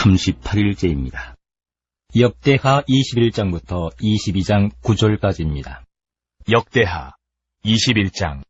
38일째입니다. 역대하 21장부터 22장 9절까지입니다. 역대하 21장.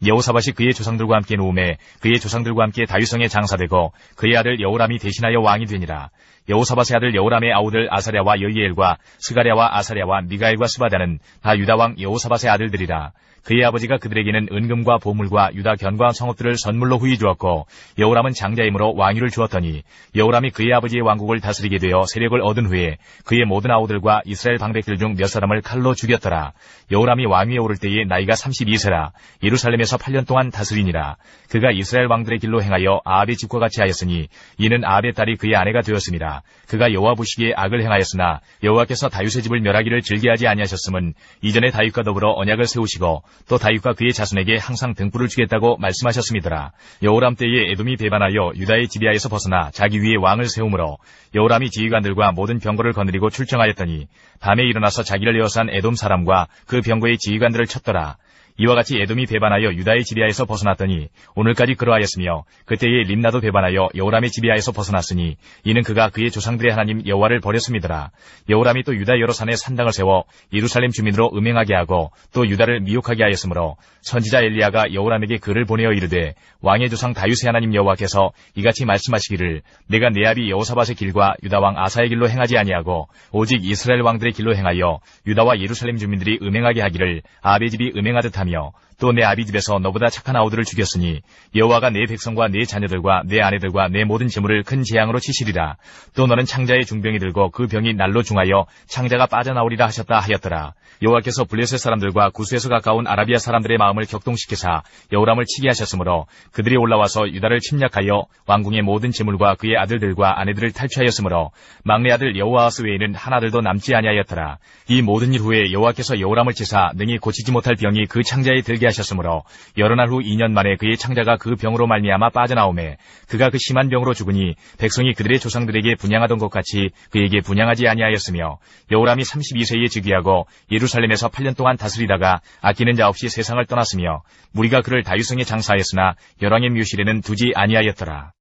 여호사밧이 그의 조상들과 함께 누움에 그의 조상들과 함께 다윗성에 장사되고 그의 아들 여호람이 대신하여 왕이 되니라. 여호사밧의 아들 여호람의 아우들 아사랴와 여이엘과 스가랴와 아사랴와 미가엘과 스바다는 다 유다왕 여호사밧의 아들들이라. 그의 아버지가 그들에게는 은금과 보물과 유다 견고한 성읍들을 선물로 후히 주었고 여호람은 장자이므로 왕위를 주었더니 여호람이 그의 아버지의 왕국을 다스리게 되어 세력을 얻은 후에 그의 모든 아우들과 이스라엘 방백들 중 몇 사람을 칼로 죽였더라. 여호람이 왕위에 오를 때에 나이가 32세라. 예루살렘에서 8년 동안 다스리니라. 그가 이스라엘 왕들의 길로 행하여 아합의 집과 같이 하였으니 이는 아합의 딸이 그의 아내가 되었습니다. 그가 여호와 보시기에 악을 행하였으나 여호와께서 다윗의 집을 멸하기를 즐겨하지 아니하셨음은 이전에 다윗과 더불어 언약을 세우시고 또 다윗과 그의 자손에게 항상 등불을 주겠다고 말씀하셨음이더라. 여호람 때에 에돔이 배반하여 유다의 지비아에서 벗어나 자기 위에 왕을 세우므로 여호람이 지휘관들과 모든 병거를 거느리고 출정하였더니 밤에 일어나서 자기를 에워싼 에돔 사람과 그 병거의 지휘관들을 쳤더라. 이와 같이 에돔이 배반하여 유다의 지비아에서 벗어났더니 오늘까지 그러하였으며 그때에 림나도 배반하여 여호람의 지비아에서 벗어났으니 이는 그가 그의 조상들의 하나님 여호와를 버렸음이더라. 여호람이 또 유다 여러 산에 산당을 세워 예루살렘 주민으로 음행하게 하고 또 유다를 미혹하게 하였으므로 선지자 엘리야가 여호람에게 글을 보내어 이르되 왕의 조상 다윗의 하나님 여호와께서 이같이 말씀하시기를 내가 내 아비 여호사밧의 길과 유다 왕 아사의 길로 행하지 아니하고 오직 이스라엘 왕들의 길로 행하여 유다와 예루살렘 주민들이 음행하게 하기를 아합의 집이 음행하듯 하며 또 내 아비 집에서 너보다 착한 아우들을 죽였으니 여호와가 내 백성과 내 자녀들과 내 아내들과 내 모든 재물을 큰 재앙으로 치시리라. 또 너는 창자의 중병이 들고 그 병이 날로 중하여 창자가 빠져나오리라 하셨다 하였더라. 여호와께서 블레셋 사람들과 구스에서 가까운 아라비아 사람들의 마음을 격동시키사 여호람을 치게 하셨으므로 그들이 올라와서 유다를 침략하여 왕궁의 모든 재물과 그의 아들들과 아내들을 탈취하였으므로 막내 아들 여호아하스 외에는 하나들도 남지 아니하였더라. 이 모든 일 후에 여호와께서 여호람을 치사 능히 고치지 못할 병이 그 창자에 들게 하셨으므로 여러 날 후 2년 만에 그의 창자가 그 병으로 말미암아 빠져나오매 그가 그 심한 병으로 죽으니 백성이 그들의 조상들에게 분향하던 것 같이 그에게 분향하지 아니하였으며 여호람이 32세에 즉위하고 예루살렘에서 8년 동안 다스리다가 아끼는 자 없이 세상을 떠났으며 무리가 그를 다윗성에 장사하였으나 열왕의 묘실에는 두지 아니하였더라.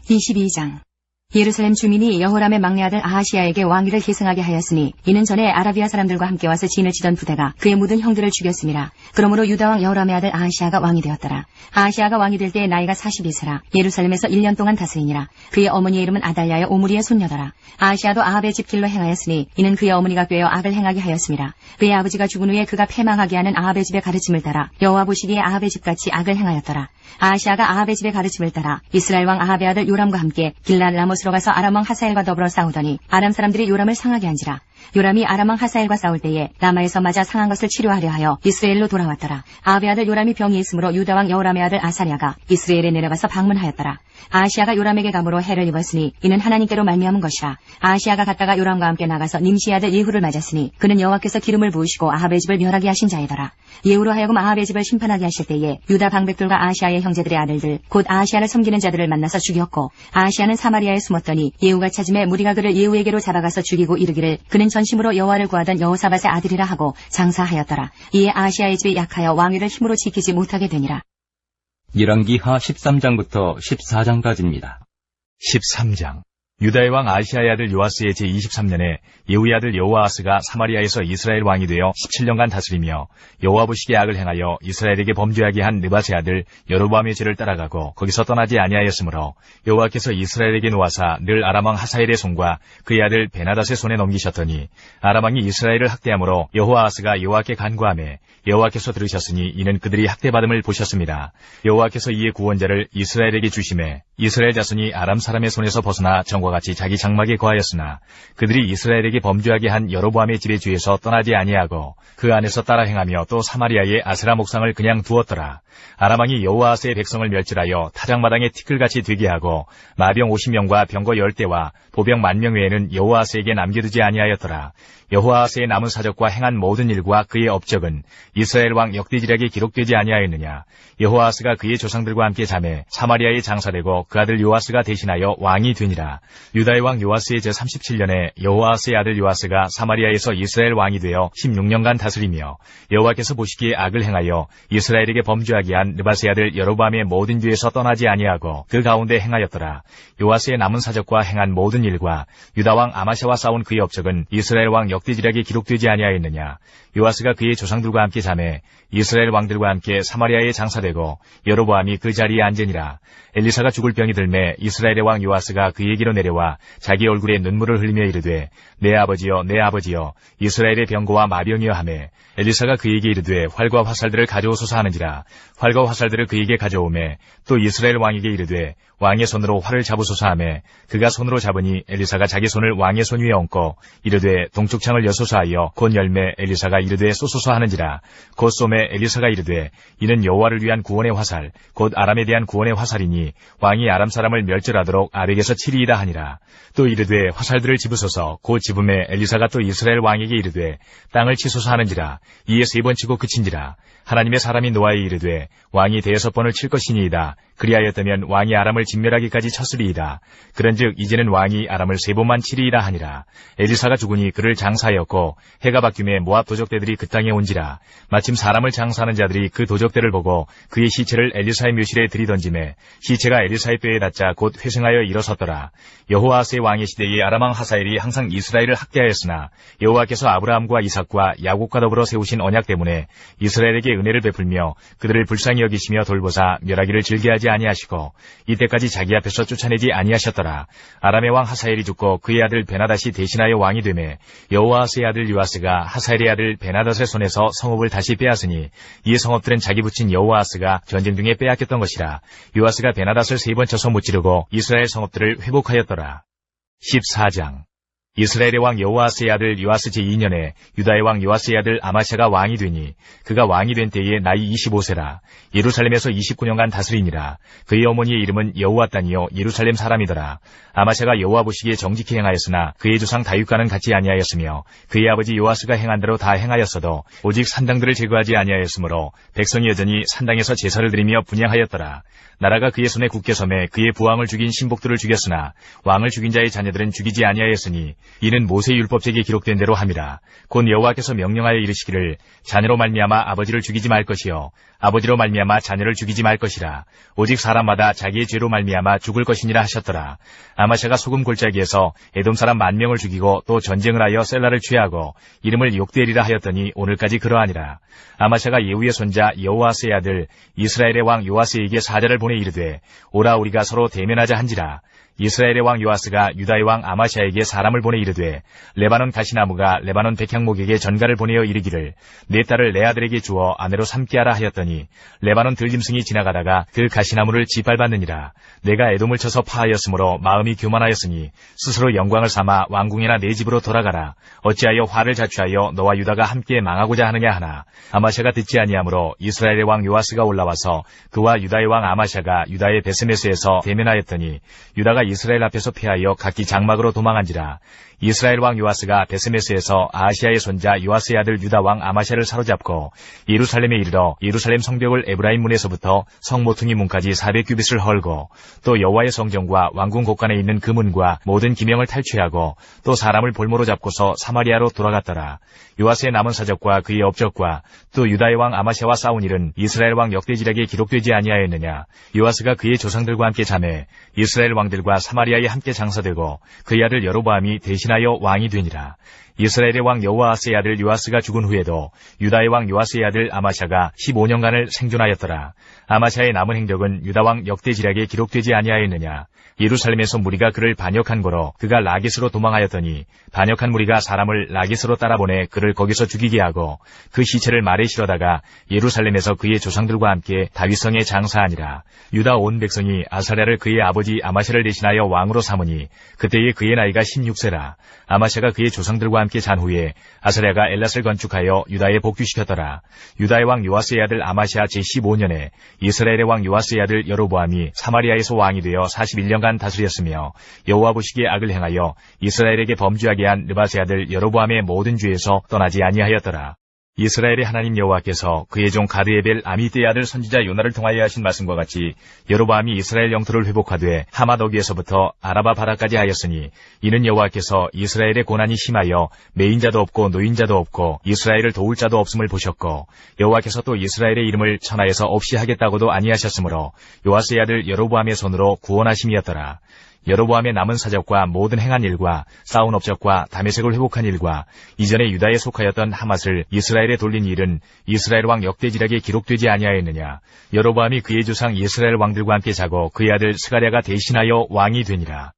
22장. 예루살렘 주민이 여호람의 막내 아들 아하시야에게 왕위를 계승하게 하였으니 이는 전에 아라비아 사람들과 함께 와서 진을 치던 부대가 그의 모든 형들을 죽였음이라. 그러므로 유다왕 여호람의 아들 아하시야가 왕이 되었더라. 아하시야가 왕이 될 때에 나이가 42세라. 예루살렘에서 1년 동안 다스리니라. 그의 어머니의 이름은 아달랴의 오므리의 손녀더라. 아하시야도 아합의 집 길로 행하였으니 이는 그의 어머니가 꾀어 악을 행하게 하였음이라. 그의 아버지가 죽은 후에 그가 패망하게 하는 아합의 집의 가르침을 따라 여호와 보시기에 아합의 집같이 악을 행하였더라. 아하시야가 아합의 집의 가르침을 따라 이스라엘 왕 아합의 아들 요람과 함께 길랄 라못으로 가서 아람 왕 하사엘과 더불어 싸우더니 아람 사람들이 요람을 상하게 한지라. 요람이 아람 왕 하사엘과 싸울 때에 라마에서 맞아 상한 것을 치료하려 하여 이스라엘로 돌아왔더라. 아합의 아들 요람이 병이 있으므로 유다 왕 여호람의 아들 아사랴가 이스라엘에 내려가서 방문하였더라. 아하시야가 요람에게 감으로 해를 입었으니 이는 하나님께로 말미암은 것이라. 아하시야가 갔다가 요람과 함께 나가서 님시의 아들 예후를 맞았으니 그는 여호와께서 기름을 부으시고 아합의 집을 멸하게 하신 자이더라. 예후로 하여금 아합의 집을 심판하게 하실 때에 유다 방백들과 아하시야의 형제들의 아들들 곧 아하시야를 섬기는 자들을 만나서 죽였고 아하시야는 사마리아에 숨었더니 예후가 찾음에 무리가 그를 예후에게로 잡아가서 죽이고 이르기를 그는 전심으로 여호와를 구하던 여호사밧의 아들이라 하고 장사하였더라. 이에 아하시야의 집이 약하여 왕위를 힘으로 지키지 못하게 되니라. 열왕기하 13장부터 14장까지입니다. 13장. 유다의 왕 아시아의 아들 요아스의 제23년에 예후의 아들 여호아하스가 사마리아에서 이스라엘 왕이 되어 17년간 다스리며 여호와 보시기에 악을 행하여 이스라엘에게 범죄하게 한 느밧의 아들 여로보암의 죄를 따라가고 거기서 떠나지 아니하였으므로 여호와께서 이스라엘에게 놓아사 늘 아람 왕 하사엘의 손과 그의 아들 베나닷의 손에 넘기셨더니 아람 왕이 이스라엘을 학대함으로 여호아하스가 여호와께 간구하매 여호와께서 들으셨으니 이는 그들이 학대받음을 보셨습니다. 여호와께서 이에 구원자를 이스라엘에게 주심에 이스라엘 자손이 아람 사람의 손에서 벗어나 전과 같이 자기 장막에 거하였으나 그들이 이스라엘에게 범죄하게 한 여로보암의 집의 죄에서 떠나지 아니하고 그 안에서 따라 행하며 또 사마리아의 아세라 목상을 그냥 두었더라. 아람 왕이 여호아하스의 백성을 멸절하여 타작마당에 티끌같이 되게 하고 마병 50명과 병거 10대와 보병 10,000명 외에는 여호아하스에게 남겨두지 아니하였더라. 여호아하스의 남은 사적과 행한 모든 일과 그의 업적은 이스라엘 왕 역대지략에 기록되지 아니하였느냐. 여호아하스가 그의 조상들과 함께 잠에 사마리아에 장사되고 그 아들 요아스가 대신하여 왕이 되니라. 유다의 왕 요아스의 제37년에 여호아하스의 아들 요아스가 사마리아에서 이스라엘 왕이 되어 16년간 다스리며 여호와께서 보시기에 악을 행하여 이스라엘에게 범죄하게 범죄하게 한 느밧의 아들 여로보암의 모든 죄에서 떠나지 아니하고 그 가운데 행하였더라. 요아스의 남은 사적과 행한 모든 일과 유다 왕 아마샤와 싸운 그의 업적은 이스라엘 왕 역대지략에 기록되지 아니하였느냐. 요아스가 그의 조상들과 함께 잠에 이스라엘 왕들과 함께 사마리아에 장사되고 여로보암이 그 자리에 앉으니라. 엘리사가 죽을 병이 들매 이스라엘의 왕 요아스가 그에게로 내려와 자기 얼굴에 눈물을 흘리며 이르되 내 아버지여 내 아버지여 이스라엘의 병거와 마병이여 하매 엘리사가 그에게 이르되 활과 화살들을 가져오소서 하는지라. 활과 화살들을 그에게 가져오매 또 이스라엘 왕에게 이르되 왕의 손으로 활을 잡으소서 하매 그가 손으로 잡으니 엘리사가 자기 손을 왕의 손 위에 얹고 이르되 동쪽 창을 여소서 하여 곧 열매 엘리사가 이르되 쏘소서 하는지라. 곧 쏘매 엘리사가 이르되 이는 여호와를 위한 구원의 화살 곧 아람에 대한 구원의 화살이니 왕이 아람 사람을 멸절하도록 아벡에서 치리이다 하니라. 또 이르되 화살들을 집으소서. 곧 집음에 엘리사가 또 이스라엘 왕에게 이르되 땅을 치소서 하는지라. 이에 3번 치고 그친지라. 하나님의 사람이 노아에 이르되 왕이 5번을 칠 것이니이다. 그리하였다면 왕이 아람을 진멸하기까지 쳤으리이다. 그런즉 이제는 왕이 아람을 3번만 치리이다 하니라. 엘리사가 죽으니 그를 장사하였고 해가 바뀌매 모압 도적대들이 그 땅에 온지라. 마침 사람을 장사하는 자들이 그 도적대를 보고 그의 시체를 엘리사의 묘실에 들이던지매 시체가 엘리사의 뼈에 닿자 곧 회생하여 일어섰더라. 여호아스의 왕의 시대에 아람 왕 하사엘이 항상 이스라엘을 학대하였으나 여호와께서 아브라함과 이삭과 야곱과 더불어 세우신 언약 때문에 이스라엘에게 은혜를 베풀며 그들을 불쌍히 여기시며 돌보사 멸하기를 즐겨하지 아니하시고 이때까지 자기 앞에서 쫓아내지 아니하셨더라. 아람의 왕 하사엘이 죽고 그의 아들 베나닷이 대신하여 왕이 되매 여호아스의 아들 요아스가 하사엘의 아들 베나닷의 손에서 성읍을 다시 빼앗으니 이 성읍들은 자기 붙인 여호아스가 전쟁 중에 빼앗겼던 것이라. 요아스가 베나닷을 3번 쳐서 무찌르고 이스라엘 성읍들을 회복하였더라. 14장. 이스라엘의 왕 여호아스의 아들 요아스 제2년에 유다의 왕 요아스의 아들 아마샤가 왕이 되니 그가 왕이 된 때에 나이 25세라. 예루살렘에서 29년간 다스리니라. 그의 어머니의 이름은 여호와단이요 예루살렘 사람이더라. 아마샤가 여호와 보시기에 정직히 행하였으나 그의 조상 다윗과는 같지 아니하였으며 그의 아버지 요아스가 행한 대로 다 행하였어도 오직 산당들을 제거하지 아니하였으므로 백성이 여전히 산당에서 제사를 드리며 분향하였더라. 나라가 그의 손에 굳게 섬에 그의 부왕을 죽인 신복들을 죽였으나 왕을 죽인 자의 자녀들은 죽이지 아니하였으니 이는 모세 율법책에 기록된 대로 함이라. 곧 여호와께서 명령하여 이르시기를 자녀로 말미암아 아버지를 죽이지 말 것이요 아버지로 말미암아 자녀를 죽이지 말 것이라. 오직 사람마다 자기의 죄로 말미암아 죽을 것이니라 하셨더라. 아마샤가 소금 골짜기에서 에돔 사람 10,000명을 죽이고 또 전쟁을 하여 셀라를 취하고 이름을 욕되리라 하였더니 오늘까지 그러하니라. 아마샤가 예후의 손자 여호아스의 아들 이스라엘의 왕 요아스에게 사자를 보내 이르되 오라 우리가 서로 대면하자 한지라. 이스라엘의 왕 요아스가 유다의 왕 아마샤에게 사람을 보내 이르되 레바논 가시나무가 레바논 백향목에게 전가를 보내어 이르기를 내 딸을 내 아들에게 주어 아내로 삼게 하라 하였더니 레바논 들짐승이 지나가다가 그 가시나무를 짓밟았느니라. 내가 에돔을 쳐서 파하였으므로 마음이 교만하였으니 스스로 영광을 삼아 왕궁이나 내 집으로 돌아가라. 어찌하여 화를 자초하여 너와 유다가 함께 망하고자 하느냐 하나 아마샤가 듣지 아니하므로 이스라엘의 왕 요아스가 올라와서 그와 유다의 왕 아마샤가 유다의 베스메스에서 대면하였더니 유다가 이스라엘 앞에서 패하여 각기 장막으로 도망한지라. 이스라엘 왕 요아스가 베스메스에서 아하시아의 손자 요아스의 아들 유다 왕 아마샤를 사로잡고 예루살렘에 이르러 예루살렘 성벽을 에브라임 문에서부터 성 모퉁이 문까지 400규빗을 헐고 또 여호와의 성전과 왕궁 곳간에 있는 그 문과 모든 기명을 탈취하고 또 사람을 볼모로 잡고서 사마리아로 돌아갔더라. 요아스의 남은 사적과 그의 업적과 또 유다의 왕 아마샤와 싸운 일은 이스라엘 왕 역대지략에 기록되지 아니하였느냐. 요아스가 그의 조상들과 함께 잠에 이스라엘 왕들과 사마리아에 함께 장사되고 그의 아들 여로보암이 대신하여 왕이 되니라. 이스라엘의 왕 여호아스의 아들 요아스가 죽은 후에도 유다의 왕 요아스의 아들 아마샤가 15년간을 생존하였더라. 아마샤의 남은 행적은 유다 왕 역대지략에 기록되지 아니하였느냐. 예루살렘에서 무리가 그를 반역한 거로 그가 라깃으로 도망하였더니 반역한 무리가 사람을 라깃으로 따라보내 그를 거기서 죽이게 하고 그 시체를 말에 실어다가 예루살렘에서 그의 조상들과 함께 다윗성에 장사하니라. 유다 온 백성이 아사랴를 그의 아버지 아마샤를 대신하여 왕으로 삼으니 그때에 그의 나이가 16세라. 아마샤가 그의 조상들과 함께 잔 후에 아사랴가 엘랏을 건축하여 유다에 복귀시켰더라. 유다의 왕 요아스의 아들 아마샤 제15년에 이스라엘의 왕 요아스의 아들 여로보암이 사마리아에서 왕이 되어 41년간 다스렸으며 여호와 보시기에 악을 행하여 이스라엘에게 범죄하게 한 느밧의 아들 여로보암의 모든 죄에서 떠나지 아니하였더라. 이스라엘의 하나님 여호와께서 그의 종 가드에벨 아미떼의 아들 선지자 요나를 통하여 하신 말씀과 같이 여로보암이 이스라엘 영토를 회복하되 하맛 어귀에서부터 아라바 바라까지 하였으니 이는 여호와께서 이스라엘의 고난이 심하여 매인자도 없고 노인자도 없고 이스라엘을 도울 자도 없음을 보셨고 여호와께서 또 이스라엘의 이름을 천하에서 없이 하겠다고도 아니하셨으므로 요아스의 아들 여로보암의 손으로 구원하심이었더라. 여로보암의 남은 사적과 모든 행한 일과 쌓은 업적과 다메섹을 회복한 일과 이전에 유다에 속하였던 하맛을 이스라엘에 돌린 일은 이스라엘 왕 역대지략에 기록되지 아니하였느냐. 여로보암이 그의 조상 이스라엘 왕들과 함께 자고 그의 아들 스가랴가 대신하여 왕이 되니라.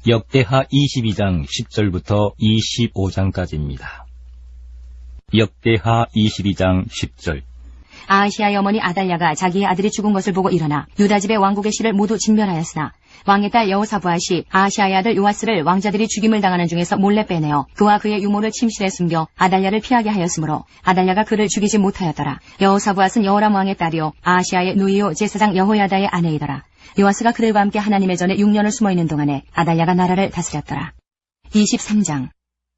역대하 22장 10절부터 25장까지입니다. 역대하 22장 10절. 아하시아의 어머니 아달랴가 자기의 아들이 죽은 것을 보고 일어나 유다 집의 왕국의 실을 모두 진멸하였으나 왕의 딸 여호사부아시 아하시아의 아들 요아스를 왕자들이 죽임을 당하는 중에서 몰래 빼내어 그와 그의 유모를 침실에 숨겨 아달랴를 피하게 하였으므로 아달랴가 그를 죽이지 못하였더라. 여호사부앗은 여호람 왕의 딸이요 아하시아의 누이요 제사장 여호야다의 아내이더라. 요아스가 그들과 함께 하나님의 전에 6년을 숨어있는 동안에 아달랴가 나라를 다스렸더라. 23장.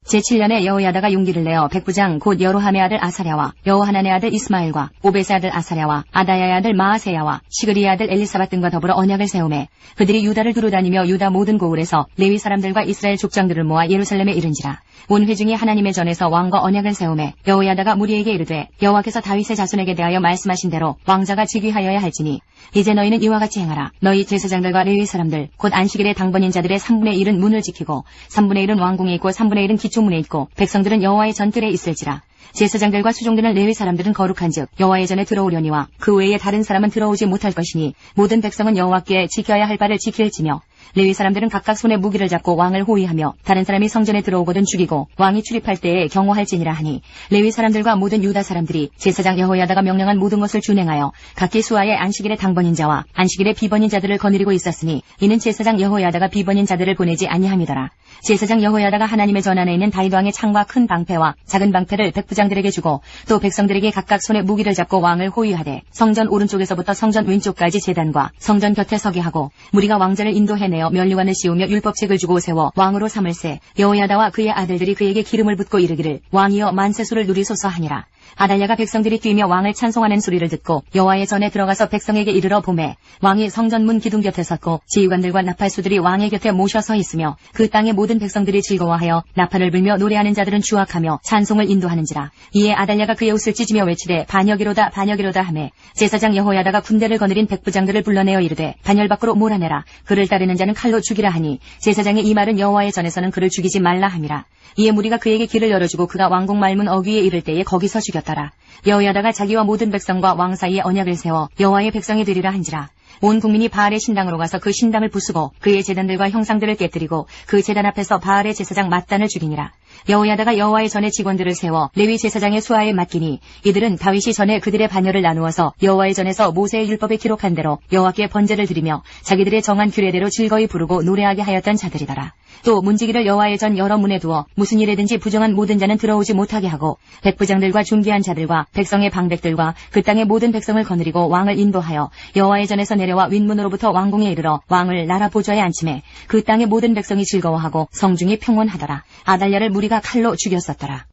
제7년에 여호야다가 용기를 내어 백부장 곧 여로함의 아들 아사랴와 여호하난의 아들 이스마엘과 오벳의 아들 아사랴와 아다야의 아들 마아세야와 시그리의 아들 엘리사밧 등과 더불어 언약을 세우매 그들이 유다를 두루다니며 유다 모든 고을에서 레위 사람들과 이스라엘 족장들을 모아 예루살렘에 이른지라. 온 회중이 하나님의 전에서 왕과 언약을 세우매 여호야다가 무리에게 이르되 여호와께서 다윗의 자손에게 대하여 말씀하신 대로 왕자가 즉위하여야 할지니 이제 너희는 이와 같이 행하라. 너희 제사장들과 레위 사람들 곧 안식일의 당번인 자들의 3분의 1은 문을 지키고 3분의 1은 왕궁에 있고 3분의 1은 기초문에 있고 백성들은 여호와의 전뜰에 있을지라. 제사장들과 수종되는 레위 사람들은 거룩한즉 여호와의 전에 들어오려니와 그 외에 다른 사람은 들어오지 못할 것이니 모든 백성은 여호와께 지켜야 할 바를 지킬지며 레위 사람들은 각각 손에 무기를 잡고 왕을 호위하며 다른 사람이 성전에 들어오거든 죽이고 왕이 출입할 때에 경호할지니라 하니 레위 사람들과 모든 유다 사람들이 제사장 여호야다가 명령한 모든 것을 준행하여 각기 수하의 안식일의 당번인 자와 안식일의 비번인 자들을 거느리고 있었으니 이는 제사장 여호야다가 비번인 자들을 보내지 아니함이더라. 제사장 여호야다가 하나님의 전 안에 있는 다윗 왕의 창과 큰 방패와 작은 방패를 백부장들에게 주고 또 백성들에게 각각 손에 무기를 잡고 왕을 호위하되 성전 오른쪽에서부터 성전 왼쪽까지 제단과 성전 곁에 서게 하고 무리가 왕자를 인도해내어 면류관을 씌우며 율법책을 주고 세워 왕으로 삼을세 여호야다와 그의 아들들이 그에게 기름을 붓고 이르기를 왕이여 만세수를 누리소서 하니라. 아달랴가 백성들이 뛰며 왕을 찬송하는 소리를 듣고 여호와의 전에 들어가서 백성에게 이르러 보매 왕이 성전문 기둥 곁에 섰고 지휘관들과 나팔수들이 왕의 곁에 모셔 서 있으며 그 땅의 모든 백성들이 즐거워하여 나팔을 불며 노래하는 자들은 주악하며 찬송을 인도하는지라. 이에 아달랴가 그의 옷을 찢으며 외치되 반역이로다 반역이로다 하매 제사장 여호야다가 군대를 거느린 백부장들을 불러내어 이르되 반열 밖으로 몰아내라. 그를 따르는 자는 칼로 죽이라 하니 제사장의 이 말은 여호와의 전에서는 그를 죽이지 말라 함이라. 이에 무리가 그에게 길을 열어주고 그가 왕궁 말문 어귀에 이를 때에 거기서 죽였더라. 여호야다가 자기와 모든 백성과 왕 사이에 언약을 세워 여호와의 백성이 되리라 한지라. 온 국민이 바알의 신당으로 가서 그 신당을 부수고 그의 제단들과 형상들을 깨뜨리고 그 제단 앞에서 바알의 제사장 맏단을 죽이니라. 여호야다가 여호와의 전에 직원들을 세워 레위 제사장의 수하에 맡기니 이들은 다윗이 전에 그들의 반열을 나누어서 여호와의 전에서 모세의 율법에 기록한 대로 여호와께 번제를 드리며 자기들의 정한 규례대로 즐거이 부르고 노래하게 하였던 자들이더라. 또 문지기를 여호와의 전 여러 문에 두어 무슨 일에든지 부정한 모든 자는 들어오지 못하게 하고 백부장들과 중기한 자들과 백성의 방백들과 그 땅의 모든 백성을 거느리고 왕을 인도하여 여호와의 전에서 내려와 윗문으로부터 왕궁에 이르러 왕을 나라 보좌에 앉히매 그 땅의 모든 백성이 즐거워하고 성중이 평온하더라. 아달랴를 무리가 칼로 죽였었더라.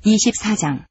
24장.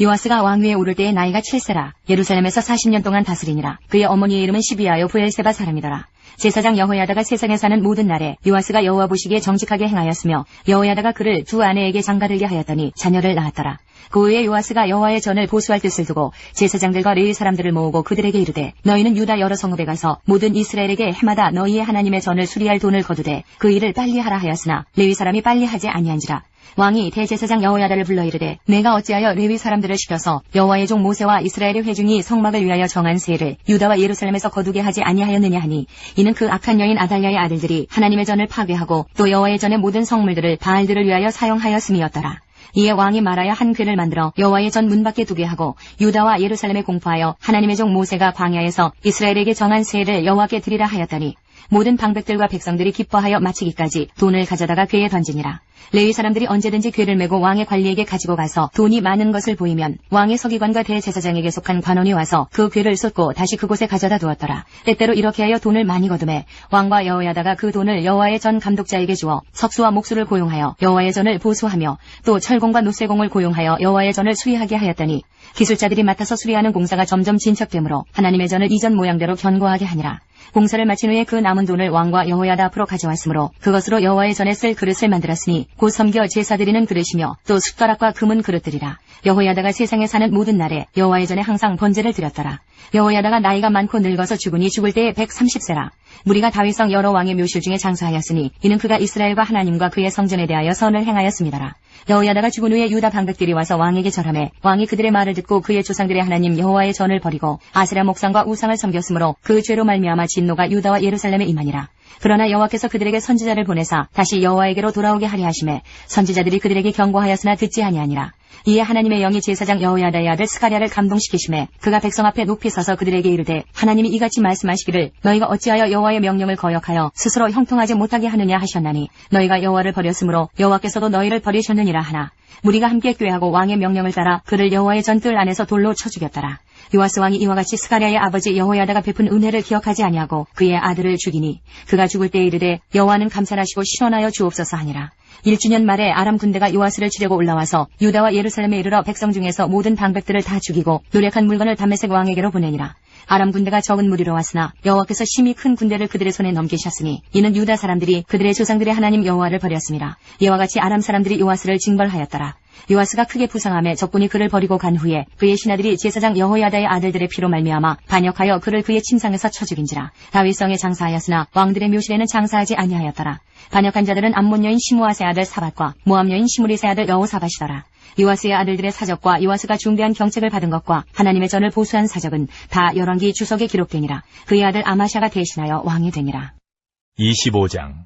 요아스가 왕위에 오를 때의 나이가 7세라. 예루살렘에서 40년 동안 다스리니라. 그의 어머니의 이름은 시비아요 부엘세바 사람이더라. 제사장 여호야다가 세상에 사는 모든 날에 요아스가 여호와 보시기에 정직하게 행하였으며 여호야다가 그를 두 아내에게 장가들게 하였더니 자녀를 낳았더라. 그 후에 요아스가 여호와의 전을 보수할 뜻을 두고 제사장들과 레위 사람들을 모으고 그들에게 이르되 너희는 유다 여러 성읍에 가서 모든 이스라엘에게 해마다 너희의 하나님의 전을 수리할 돈을 거두되 그 일을 빨리 하라 하였으나 레위 사람이 빨리 하지 아니한지라. 왕이 대제사장 여호야다를 불러 이르되 내가 어찌하여 레위 사람들을 시켜서 여호와의 종 모세와 이스라엘의 회중이 성막을 위하여 정한 세를 유다와 예루살렘에서 거두게 하지 아니하였느냐 하니 이는 그 악한 여인 아달랴의 아들들이 하나님의 전을 파괴하고 또 여호와의 전의 모든 성물들을 바알들을 위하여 사용하였음이었더라. 이에 왕이 말하여 한 궤를 만들어 여호와의 전 문 밖에 두게 하고 유다와 예루살렘에 공포하여 하나님의 종 모세가 광야에서 이스라엘에게 정한 세를 여호와께 드리라 하였더니 모든 방백들과 백성들이 기뻐하여 마치기까지 돈을 가져다가 궤에 던지니라. 레위 사람들이 언제든지 궤를 메고 왕의 관리에게 가지고 가서 돈이 많은 것을 보이면 왕의 서기관과 대제사장에게 속한 관원이 와서 그 궤를 쏟고 다시 그곳에 가져다 두었더라. 때때로 이렇게 하여 돈을 많이 거두매 왕과 여호야다가 그 돈을 여호와의 전 감독자에게 주어 석수와 목수를 고용하여 여호와의 전을 보수하며 또 철공과 노쇠공을 고용하여 여호와의 전을 수리하게 하였더니 기술자들이 맡아서 수리하는 공사가 점점 진척되므로 하나님의 전을 이전 모양대로 견고하게 하니라. 공사를 마친 후에 그 남은 돈을 왕과 여호야다 앞으로 가져왔으므로 그것으로 여호와의 전에 쓸 그릇을 만들었으니 곧 섬겨 제사 드리는 그릇이며 또 숟가락과 금은 그릇들이라. 여호야다가 세상에 사는 모든 날에 여호와의 전에 항상 번제를 드렸더라. 여호야다가 나이가 많고 늙어서 죽으니 죽을 때에 130세라. 무리가 다윗성 여러 왕의 묘실 중에 장사하였으니 이는 그가 이스라엘과 하나님과 그의 성전에 대하여 선을 행하였습니다라. 여호야다가 죽은 후에 유다 방백들이 와서 왕에게 절하매 왕이 그들의 말을 듣고 그의 조상들의 하나님 여호와의 전을 버리고 아세라 목상과 우상을 섬겼으므로 그 죄로 말미암아 진노가 유다와 예루살렘에 임하니라. 그러나 여호와께서 그들에게 선지자를 보내사 다시 여호와에게로 돌아오게 하려 하심에 선지자들이 그들에게 경고하였으나 듣지 아니하니라. 이에 하나님의 영이 제사장 여호야다의 아들 스가랴를 감동시키심에 그가 백성 앞에 높이 서서 그들에게 이르되 하나님이 이같이 말씀하시기를 너희가 어찌하여 여호와의 명령을 거역하여 스스로 형통하지 못하게 하느냐 하셨나니 너희가 여호와를 버렸으므로 여호와께서도 너희를 버리셨느니라 하나 무리가 함께 꾀하고 왕의 명령을 따라 그를 여호와의 전뜰 안에서 돌로 쳐 죽였더라. 요아스 왕이 이와 같이 스가랴의 아버지 여호야다가 베푼 은혜를 기억하지 아니하고 그의 아들을 죽이니 그가 죽을 때에 이르되 여호와는 감찰하시고 시원하여 주옵소서 하니라. 1주년 말에 아람 군대가 요아스를 치려고 올라와서 유다와 예루살렘에 이르러 백성 중에서 모든 방백들을 다 죽이고 노력한 물건을 다메섹 왕에게로 보내니라. 아람 군대가 적은 무리로 왔으나 여호와께서 심히 큰 군대를 그들의 손에 넘기셨으니 이는 유다 사람들이 그들의 조상들의 하나님 여호와를 버렸습니다. 이와 같이 아람 사람들이 요아스를 징벌하였더라. 요아스가 크게 부상하며 적군이 그를 버리고 간 후에 그의 신하들이 제사장 여호야다의 아들들의 피로 말미암아 반역하여 그를 그의 침상에서 쳐 죽인지라. 다윗성에 장사하였으나 왕들의 묘실에는 장사하지 아니하였더라. 반역한 자들은 암몬 여인 시므아세 아들 사밧과 모압 여인 시므리세 아들 여호사밧이더라. 요아스의 아들들의 사적과 요아스가 중대한 경책을 받은 것과 하나님의 전을 보수한 사적은 다 열왕기 주석에 기록되니라. 그의 아들 아마샤가 대신하여 왕이 되니라. 25장.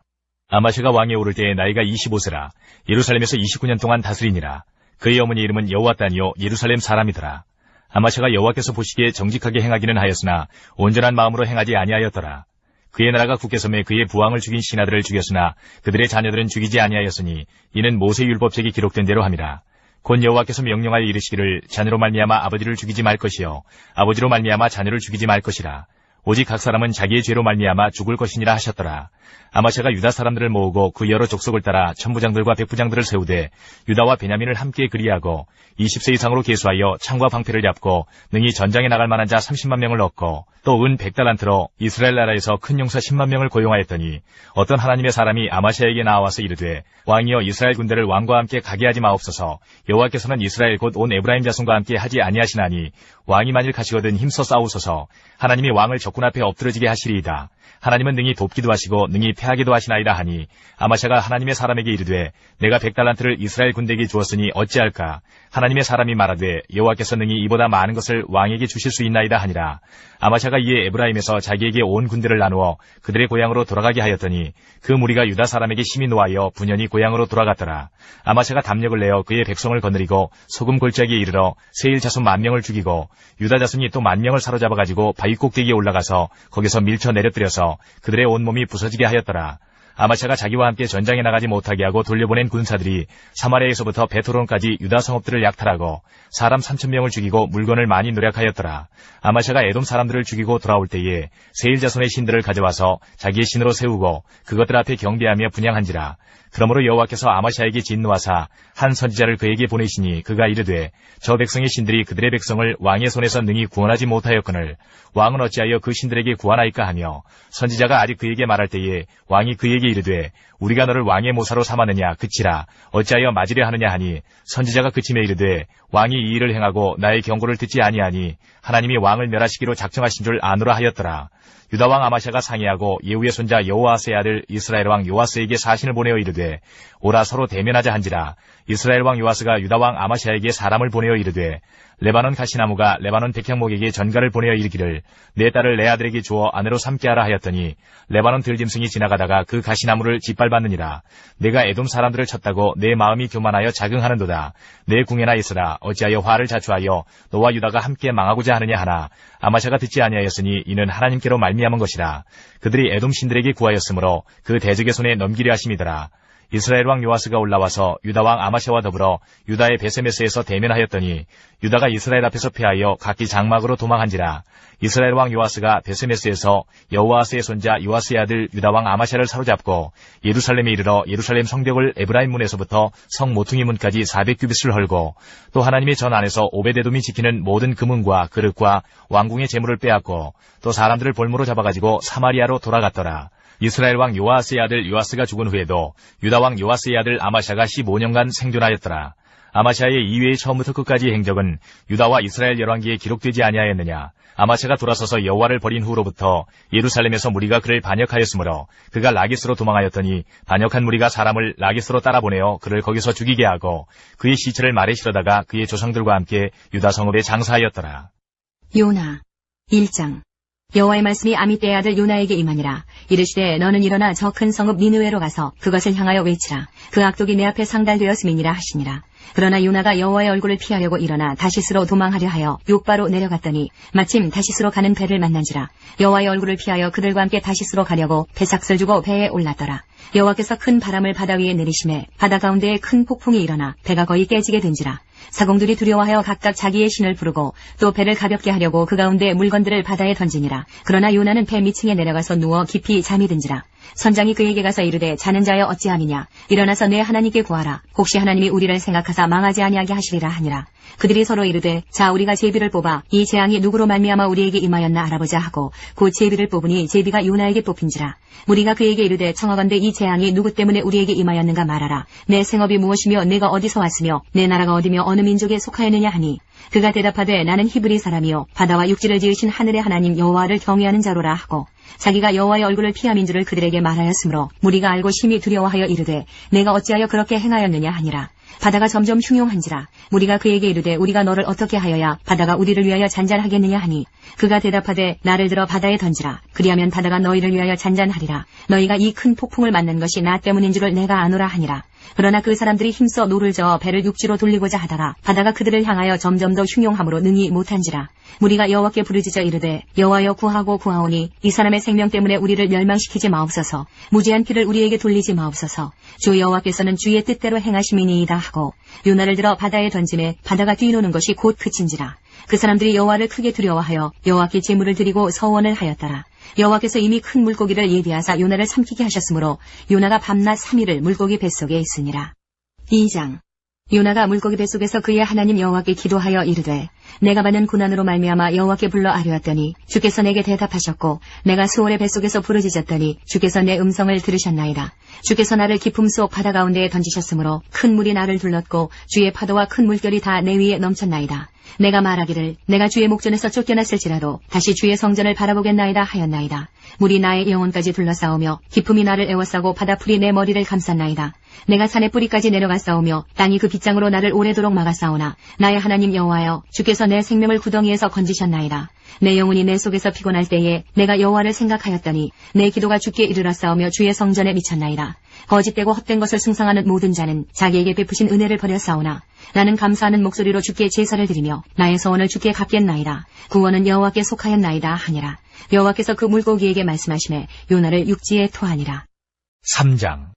아마샤가 왕에 오를 때에 나이가 25세라. 예루살렘에서 29년 동안 다스리니라. 그의 어머니 이름은 여호와단이요 예루살렘 사람이더라. 아마샤가 여호와께서 보시기에 정직하게 행하기는 하였으나 온전한 마음으로 행하지 아니하였더라. 그의 나라가 굳게 섬에 그의 부왕을 죽인 신하들을 죽였으나 그들의 자녀들은 죽이지 아니하였으니 이는 모세율법책이 기록된 대로 함이라. 곧 여호와께서 명령하여 이르시기를 자녀로 말미암아 아버지를 죽이지 말 것이요 아버지로 말미암아 자녀를 죽이지 말 것이라. 오직 각 사람은 자기의 죄로 말미암아 죽을 것이니라 하셨더라. 아마샤가 유다 사람들을 모으고 그 여러 족속을 따라 천부장들과 백부장들을 세우되 유다와 베냐민을 함께 그리하고 20세 이상으로 계수하여 창과 방패를 잡고 능히 전장에 나갈 만한 자 30만 명을 얻고 또 은 100달란트로 이스라엘 나라에서 큰 용사 10만 명을 고용하였더니 어떤 하나님의 사람이 아마샤에게 나와서 이르되 왕이여 이스라엘 군대를 왕과 함께 가게 하지 마옵소서. 여호와께서는 이스라엘 곧 온 에브라임 자손과 함께 하지 아니하시나니 왕이 만일 가시거든 힘써 싸우소서. 하나님이 왕을 적군 앞에 엎드러지게 하시리이다. 하나님은 능히 돕기도 하시고 능히 패하기도 하시나이다 하니 아마샤가 하나님의 사람에게 이르되 내가 100달란트를 이스라엘 군대에게 주었으니 어찌할까. 하나님의 사람이 말하되 여호와께서 능히 이보다 많은 것을 왕에게 주실 수 있나이다 하니라. 아마샤가 이에 에브라임에서 자기에게 온 군대를 나누어 그들의 고향으로 돌아가게 하였더니 그 무리가 유다 사람에게 심히 노하여 분연히 고향으로 돌아갔더라. 아마샤가 담력을 내어 그의 백성을 거느리고 소금 골짜기에 이르러 세일 자손 10,000명을 죽이고 유다 자손이 또 10,000명을 사로잡아가지고 바위 꼭대기에 올라가서 거기서 밀쳐 내려뜨려서 그들의 온몸이 부서지게 하였더라. 아마샤가 자기와 함께 전장에 나가지 못하게 하고 돌려보낸 군사들이 사마리아에서부터 베토론까지 유다 성읍들을 약탈하고 사람 3,000명을 죽이고 물건을 많이 노력하였더라. 아마샤가 에돔 사람들을 죽이고 돌아올 때에 세일 자손의 신들을 가져와서 자기의 신으로 세우고 그것들 앞에 경배하며 분향한지라. 그러므로 여호와께서 아마샤에게 진노하사 한 선지자를 그에게 보내시니 그가 이르되 저 백성의 신들이 그들의 백성을 왕의 손에서 능히 구원하지 못하였거늘 왕은 어찌하여 그 신들에게 구하나이까 하며 선지자가 아직 그에게 말할 때에 왕이 그에게 이르되 우리가 너를 왕의 모사로 삼았느냐 그치라 어찌하여 맞으려 하느냐 하니 선지자가 그침에 이르되 왕이 이 일을 행하고 나의 경고를 듣지 아니하니 하나님이 왕을 멸하시기로 작정하신 줄 아노라 하였더라. 유다왕 아마샤가 상의하고 예후의 손자 여호아스의 아들 이스라엘 왕 요아스에게 사신을 보내어 이르되 오라 서로 대면하자 한지라. 이스라엘 왕 요아스가 유다왕 아마샤에게 사람을 보내어 이르되 레바논 가시나무가 레바논 백향목에게 전가를 보내어 이르기를 내 딸을 내 아들에게 주어 아내로 삼게 하라 하였더니 레바논 들짐승이 지나가다가 그 가시나무를 짓밟았느니라. 내가 에돔 사람들을 쳤다고 내 마음이 교만하여 자긍하는도다. 내 궁에나 있으라. 어찌하여 화를 자초하여 너와 유다가 함께 망하고자 하느냐 하나 아마샤가 듣지 아니하였으니 이는 하나님께로 말미암은 것이라. 그들이 에돔 신들에게 구하였으므로 그 대적의 손에 넘기려 하심이더라. 이스라엘 왕 요아스가 올라와서 유다 왕 아마샤와 더불어 유다의 베세메스에서 대면하였더니 유다가 이스라엘 앞에서 패하여 각기 장막으로 도망한지라. 이스라엘 왕 요아스가 베세메스에서 여호아스의 손자 요아스의 아들 유다 왕 아마샤를 사로잡고 예루살렘에 이르러 예루살렘 성벽을 에브라임 문에서부터 성 모퉁이 문까지 400규빗을 헐고 또 하나님의 전 안에서 오베데돔이 지키는 모든 금은과 그릇과 왕궁의 재물을 빼앗고 또 사람들을 볼모로 잡아가지고 사마리아로 돌아갔더라. 이스라엘 왕 요아스의 아들 요아스가 죽은 후에도 유다 왕 요아스의 아들 아마샤가 15년간 생존하였더라. 아마샤의 이외의 처음부터 끝까지의 행적은 유다와 이스라엘 열왕기에 기록되지 아니하였느냐. 아마샤가 돌아서서 여호와를 버린 후로부터 예루살렘에서 무리가 그를 반역하였으므로 그가 라기스로 도망하였더니 반역한 무리가 사람을 라기스로 따라보내어 그를 거기서 죽이게 하고 그의 시체를 말에 실어다가 그의 조상들과 함께 유다 성읍에 장사하였더라. 요나 1장. 여호와의 말씀이 아미떼의 아들 요나에게 임하니라. 이르시되 너는 일어나 저 큰 성읍 니느웨로 가서 그것을 향하여 외치라. 그 악독이 내 앞에 상달되었음이니라 하시니라. 그러나 요나가 여호와의 얼굴을 피하려고 일어나 다시스로 도망하려 하여 욥바로 내려갔더니 마침 다시스로 가는 배를 만난지라. 여호와의 얼굴을 피하여 그들과 함께 다시스로 가려고 배삭슬 주고 배에 올랐더라. 여호와께서 큰 바람을 바다 위에 내리심에 바다 가운데에 큰 폭풍이 일어나 배가 거의 깨지게 된지라. 사공들이 두려워하여 각각 자기의 신을 부르고 또 배를 가볍게 하려고 그 가운데 물건들을 바다에 던지니라. 그러나 요나는 배 밑층에 내려가서 누워 깊이 잠이 든지라. 선장이 그에게 가서 이르되 자는 자여 어찌함이냐. 일어나서 내 하나님께 구하라. 혹시 하나님이 우리를 생각하사 망하지 아니하게 하시리라 하니라. 그들이 서로 이르되 자 우리가 제비를 뽑아 이 재앙이 누구로 말미암아 우리에게 임하였나 알아보자 하고 곧 제비를 뽑으니 제비가 요나에게 뽑힌지라. 무리가 그에게 이르되 청하건대 이 재앙이 누구 때문에 우리에게 임하였는가 말하라. 내 생업이 무엇이며 내가 어디서 왔으며 내 나라가 어디며 어느 민족에 속하였느냐 하니 그가 대답하되 나는 히브리 사람이요 바다와 육지를 지으신 하늘의 하나님 여호와를 경외하는 자로라 하고 자기가 여호와의 얼굴을 피함인 줄을 그들에게 말하였으므로 무리가 알고 심히 두려워하여 이르되 내가 어찌하여 그렇게 행하였느냐 하니라. 바다가 점점 흉용한지라. 무리가 그에게 이르되 우리가 너를 어떻게 하여야 바다가 우리를 위하여 잔잔하겠느냐 하니 그가 대답하되 나를 들어 바다에 던지라. 그리하면 바다가 너희를 위하여 잔잔하리라. 너희가 이 큰 폭풍을 맞는 것이 나 때문인 줄을 내가 아노라 하니라. 그러나 그 사람들이 힘써 노를 저어 배를 육지로 돌리고자 하다가 바다가 그들을 향하여 점점 더 흉용함으로 능히 못한지라. 무리가 여호와께 부르짖어 이르되 여호와여 구하고 구하오니 이 사람의 생명 때문에 우리를 멸망시키지 마옵소서. 무죄한 피를 우리에게 돌리지 마옵소서. 주 여호와께서는 주의 뜻대로 행하심이니이다 하고 요나를 들어 바다에 던짐에 바다가 뛰노는 것이 곧 그친지라. 그 사람들이 여호와를 크게 두려워하여 여호와께 제물을 드리고 서원을 하였더라. 여호와께서 이미 큰 물고기를 예비하사 요나를 삼키게 하셨으므로 요나가 밤낮 3일을 물고기 뱃속에 있으니라. 2장. 요나가 물고기 뱃속에서 그의 하나님 여호와께 기도하여 이르되 내가 받는 고난으로 말미암아 여호와께 불러 아뢰었더니 주께서 내게 대답하셨고 내가 수월의 뱃속에서 부르짖었더니 주께서 내 음성을 들으셨나이다. 주께서 나를 깊음 속 바다 가운데에 던지셨으므로 큰 물이 나를 둘렀고 주의 파도와 큰 물결이 다 내 위에 넘쳤나이다. 내가 말하기를 내가 주의 목전에서 쫓겨났을지라도 다시 주의 성전을 바라보겠나이다 하였나이다. 물이 나의 영혼까지 둘러싸우며 깊음이 나를 에워싸고 바다풀이 내 머리를 감쌌나이다. 내가 산의 뿌리까지 내려갔사오며 땅이 그 빗장으로 나를 오래도록 막았사오나 나의 하나님 여호와여 주께서 내 생명을 구덩이에서 건지셨나이다. 내 영혼이 내 속에서 피곤할 때에 내가 여호와를 생각하였더니 내 기도가 주께 이르렀사오며 주의 성전에 미쳤나이다. 거짓되고 헛된 것을 숭상하는 모든 자는 자기에게 베푸신 은혜를 버렸사오나 나는 감사하는 목소리로 주께 제사를 드리며 나의 소원을 주께 갚겠나이다. 구원은 여호와께 속하였나이다 하니라. 여호와께서 그 물고기에게 말씀하시매 요나를 육지에 토하니라. 3장.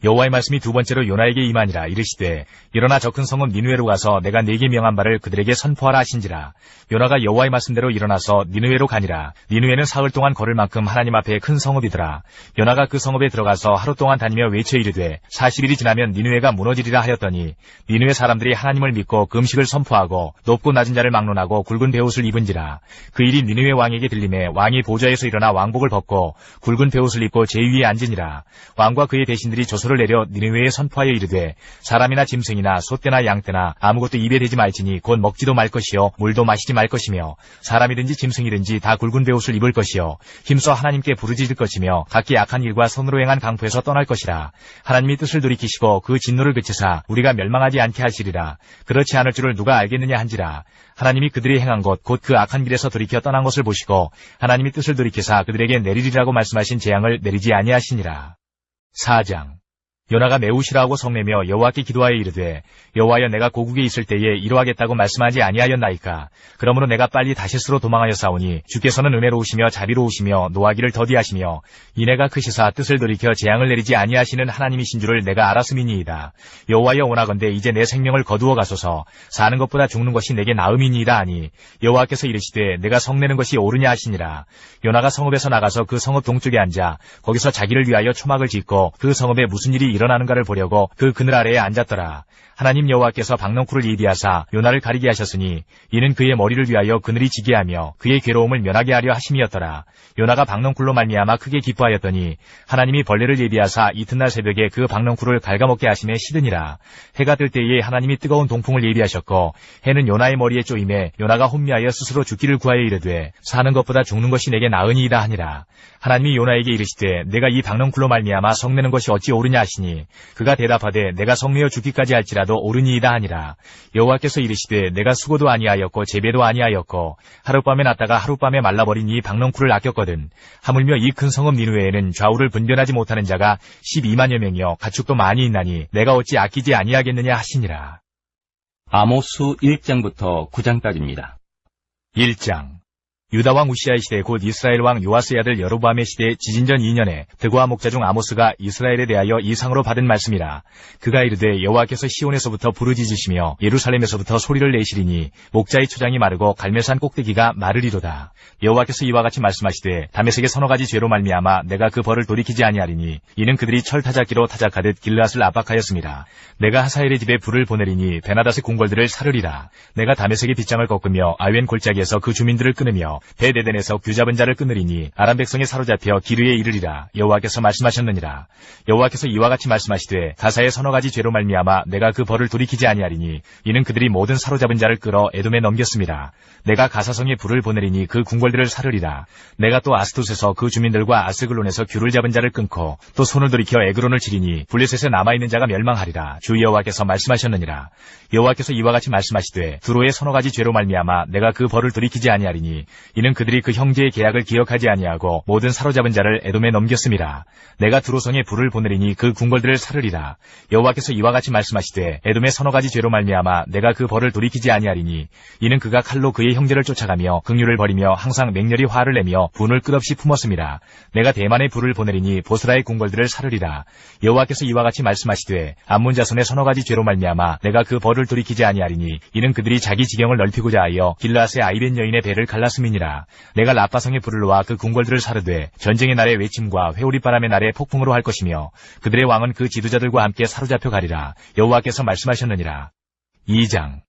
여호와의 말씀이 두 번째로 요나에게 임하니라. 이르시되 일어나 저 큰 성읍 니느웨로 가서 내가 네게 명한 바를 그들에게 선포하라 하신지라. 요나가 여호와의 말씀대로 일어나서 니느웨로 가니라. 니느웨는 사흘 동안 걸을 만큼 하나님 앞에 큰 성읍이더라. 요나가 그 성읍에 들어가서 하루 동안 다니며 외쳐 이르되 40일이 지나면 니느웨가 무너지리라 하였더니 니느웨 사람들이 하나님을 믿고 금식을 선포하고 높고 낮은 자를 막론하고 굵은 베옷을 입은지라. 그 일이 니느웨 왕에게 들림에 왕이 보좌에서 일어나 왕복을 벗고 굵은 베옷을 입고 제위에 앉으니라. 왕과 그의 대신들이 조서를 내려 니느웨에 선포하여 이르되 사람이나 짐승이나 소떼나 양떼나 아무것도 입에 대지 말지니 곧 먹지도 말 것이요 물도 마시지 말 것이며 사람이든지 짐승이든지 다 굵은 베옷을 입을 것이요 힘써 하나님께 부르짖을 것이며 각기 악한 일과 손으로 행한 강포에서 떠날 것이라. 하나님이 뜻을 돌이키시고 그 진노를 그치사 우리가 멸망하지 않게 하시리라. 그렇지 않을 줄을 누가 알겠느냐 한지라. 하나님이 그들이 행한 것 곧 그 악한 길에서 돌이켜 떠난 것을 보시고 하나님이 뜻을 돌이키사 그들에게 내리리라고 말씀하신 재앙을 내리지 아니하시니라. 4장. 요나가 매우 싫어하고 성내며 여호와께 기도하여 이르되 여호와여 내가 고국에 있을 때에 이러하겠다고 말씀하지 아니하였나이까. 그러므로 내가 빨리 다시스로 도망하여 싸우니 주께서는 은혜로우시며 자비로우시며 노하기를 더디하시며 이내가 크시사 뜻을 돌이켜 재앙을 내리지 아니하시는 하나님이신 줄을 내가 알았음이니이다. 여호와여 원하건대 이제 내 생명을 거두어 가소서. 사는 것보다 죽는 것이 내게 나음이니이다 하니 여호와께서 이르시되 내가 성내는 것이 옳으냐 하시니라. 요나가 성읍에서 나가서 그 성읍 동쪽에 앉아 거기서 자기를 위하여 초막을 짓고 그 성읍에 무슨 일이 일어나는가를 보려고 그 그늘 아래에 앉았더라. 하나님 여호와께서 박넝쿨을 예비하사 요나를 가리게 하셨으니 이는 그의 머리를 위하여 그늘이 지게 하며 그의 괴로움을 면하게 하려 하심이었더라. 요나가 박넝쿨로 말미암아 크게 기뻐하였더니 하나님이 벌레를 예비하사 이튿날 새벽에 그 박넝쿨을 갉아먹게 하심에 시드니라. 해가 뜰 때에 하나님이 뜨거운 동풍을 예비하셨고 해는 요나의 머리에 쪼임에 요나가 혼미하여 스스로 죽기를 구하여 이르되 사는 것보다 죽는 것이 내게 나으니이다 하니라. 하나님이 요나에게 이르시되 내가 이 박넝쿨로 말미암아 성내는 것이 어찌 옳으냐 하시니 그가 대답하되 내가 성내어 죽기까지 할지라도 옳으니이다 하니라. 여호와께서 이르시되 내가 수고도 아니하였고 재배도 아니하였고 하룻밤에 났다가 하룻밤에 말라버린 이 박넝쿨을 아꼈거든. 하물며 이 큰 성읍 니느웨에는 좌우를 분별하지 못하는 자가 12만여 명이여 가축도 많이 있나니 내가 어찌 아끼지 아니하겠느냐 하시니라. 아모스 1장부터 9장까지입니다. 1장. 유다 왕 우시아의 시대 곧 이스라엘 왕 요아스의 아들 여로보암의 시대 지진전 2년에 드고아 목자 중 아모스가 이스라엘에 대하여 이상으로 받은 말씀이라. 그가 이르되 여호와께서 시온에서부터 부르짖으시며 예루살렘에서부터 소리를 내시리니 목자의 초장이 마르고 갈멜산 꼭대기가 마르리로다. 여호와께서 이와 같이 말씀하시되 다메섹의 서너 가지 죄로 말미암아 내가 그 벌을 돌이키지 아니하리니 이는 그들이 철 타작기로 타작하듯 길르앗을 압박하였습니다. 내가 하사엘의 집에 불을 보내리니 베나닷의 궁궐들을 사르리라. 내가 다메섹의 빗장을 꺾으며 아웬 골짜기에서 그 주민들을 끊으며 베데덴에서 귀잡은 자를 끊으리니 아람 백성이 사로잡혀 기르에 이르리라. 여호와께서 말씀하셨느니라. 여호와께서 이와 같이 말씀하시되 가사의 서너 가지 죄로 말미암아 내가 그 벌을 돌이키지 아니하리니 이는 그들이 모든 사로잡은 자를 끌어 에돔에 넘겼습니다. 내가 가사성에 불을 보내리니 그 궁궐들을 사르리라. 내가 또 아스돗에서 그 주민들과 아스글론에서 귤을 잡은 자를 끊고 또 손을 돌이켜 에그론을 치리니 블레셋에 남아있는 자가 멸망하리라. 주 여호와께서 말씀하셨느니라. 여호와께서 이와 같이 말씀하시되 두로의 서너 가지 죄로 말미암아 내가 그 벌을 돌이키지 아니하리니 이는 그들이 그 형제의 계약을 기억하지 아니하고 모든 사로잡은 자를 에돔에 넘겼음이라. 내가 두로성에 불을 보내리니 그 궁궐들을 사르리라. 여호와께서 이와 같이 말씀하시되 에돔의 서너 가지 죄로 말미암아 내가 그 벌을 돌이키지 아니하리니 이는 그가 칼로 그의 형제를 쫓아가며 긍휼을 버리며 항상 맹렬히 화를 내며 분을 끝없이 품었음이라. 내가 대만에 불을 보내리니 보스라의 궁궐들을 사르리라. 여호와께서 이와 같이 말씀하시되 암몬 자손의 서너 가지 죄로 말미암아 내가 그 벌을 돌이키지 아니하리니 이는 그들이 자기 지경을 넓히고자 하여 길르앗의 아이벤 여인의 배를 갈랐음이니라. 내가 라빠성에 불을 놓아 그 궁궐들을 사르되 전쟁의 날에 외침과 회오리바람의 날에 폭풍으로 할 것이며 그들의 왕은 그 지도자들과 함께 사로잡혀 가리라. 여호와께서 말씀하셨느니라. 2장.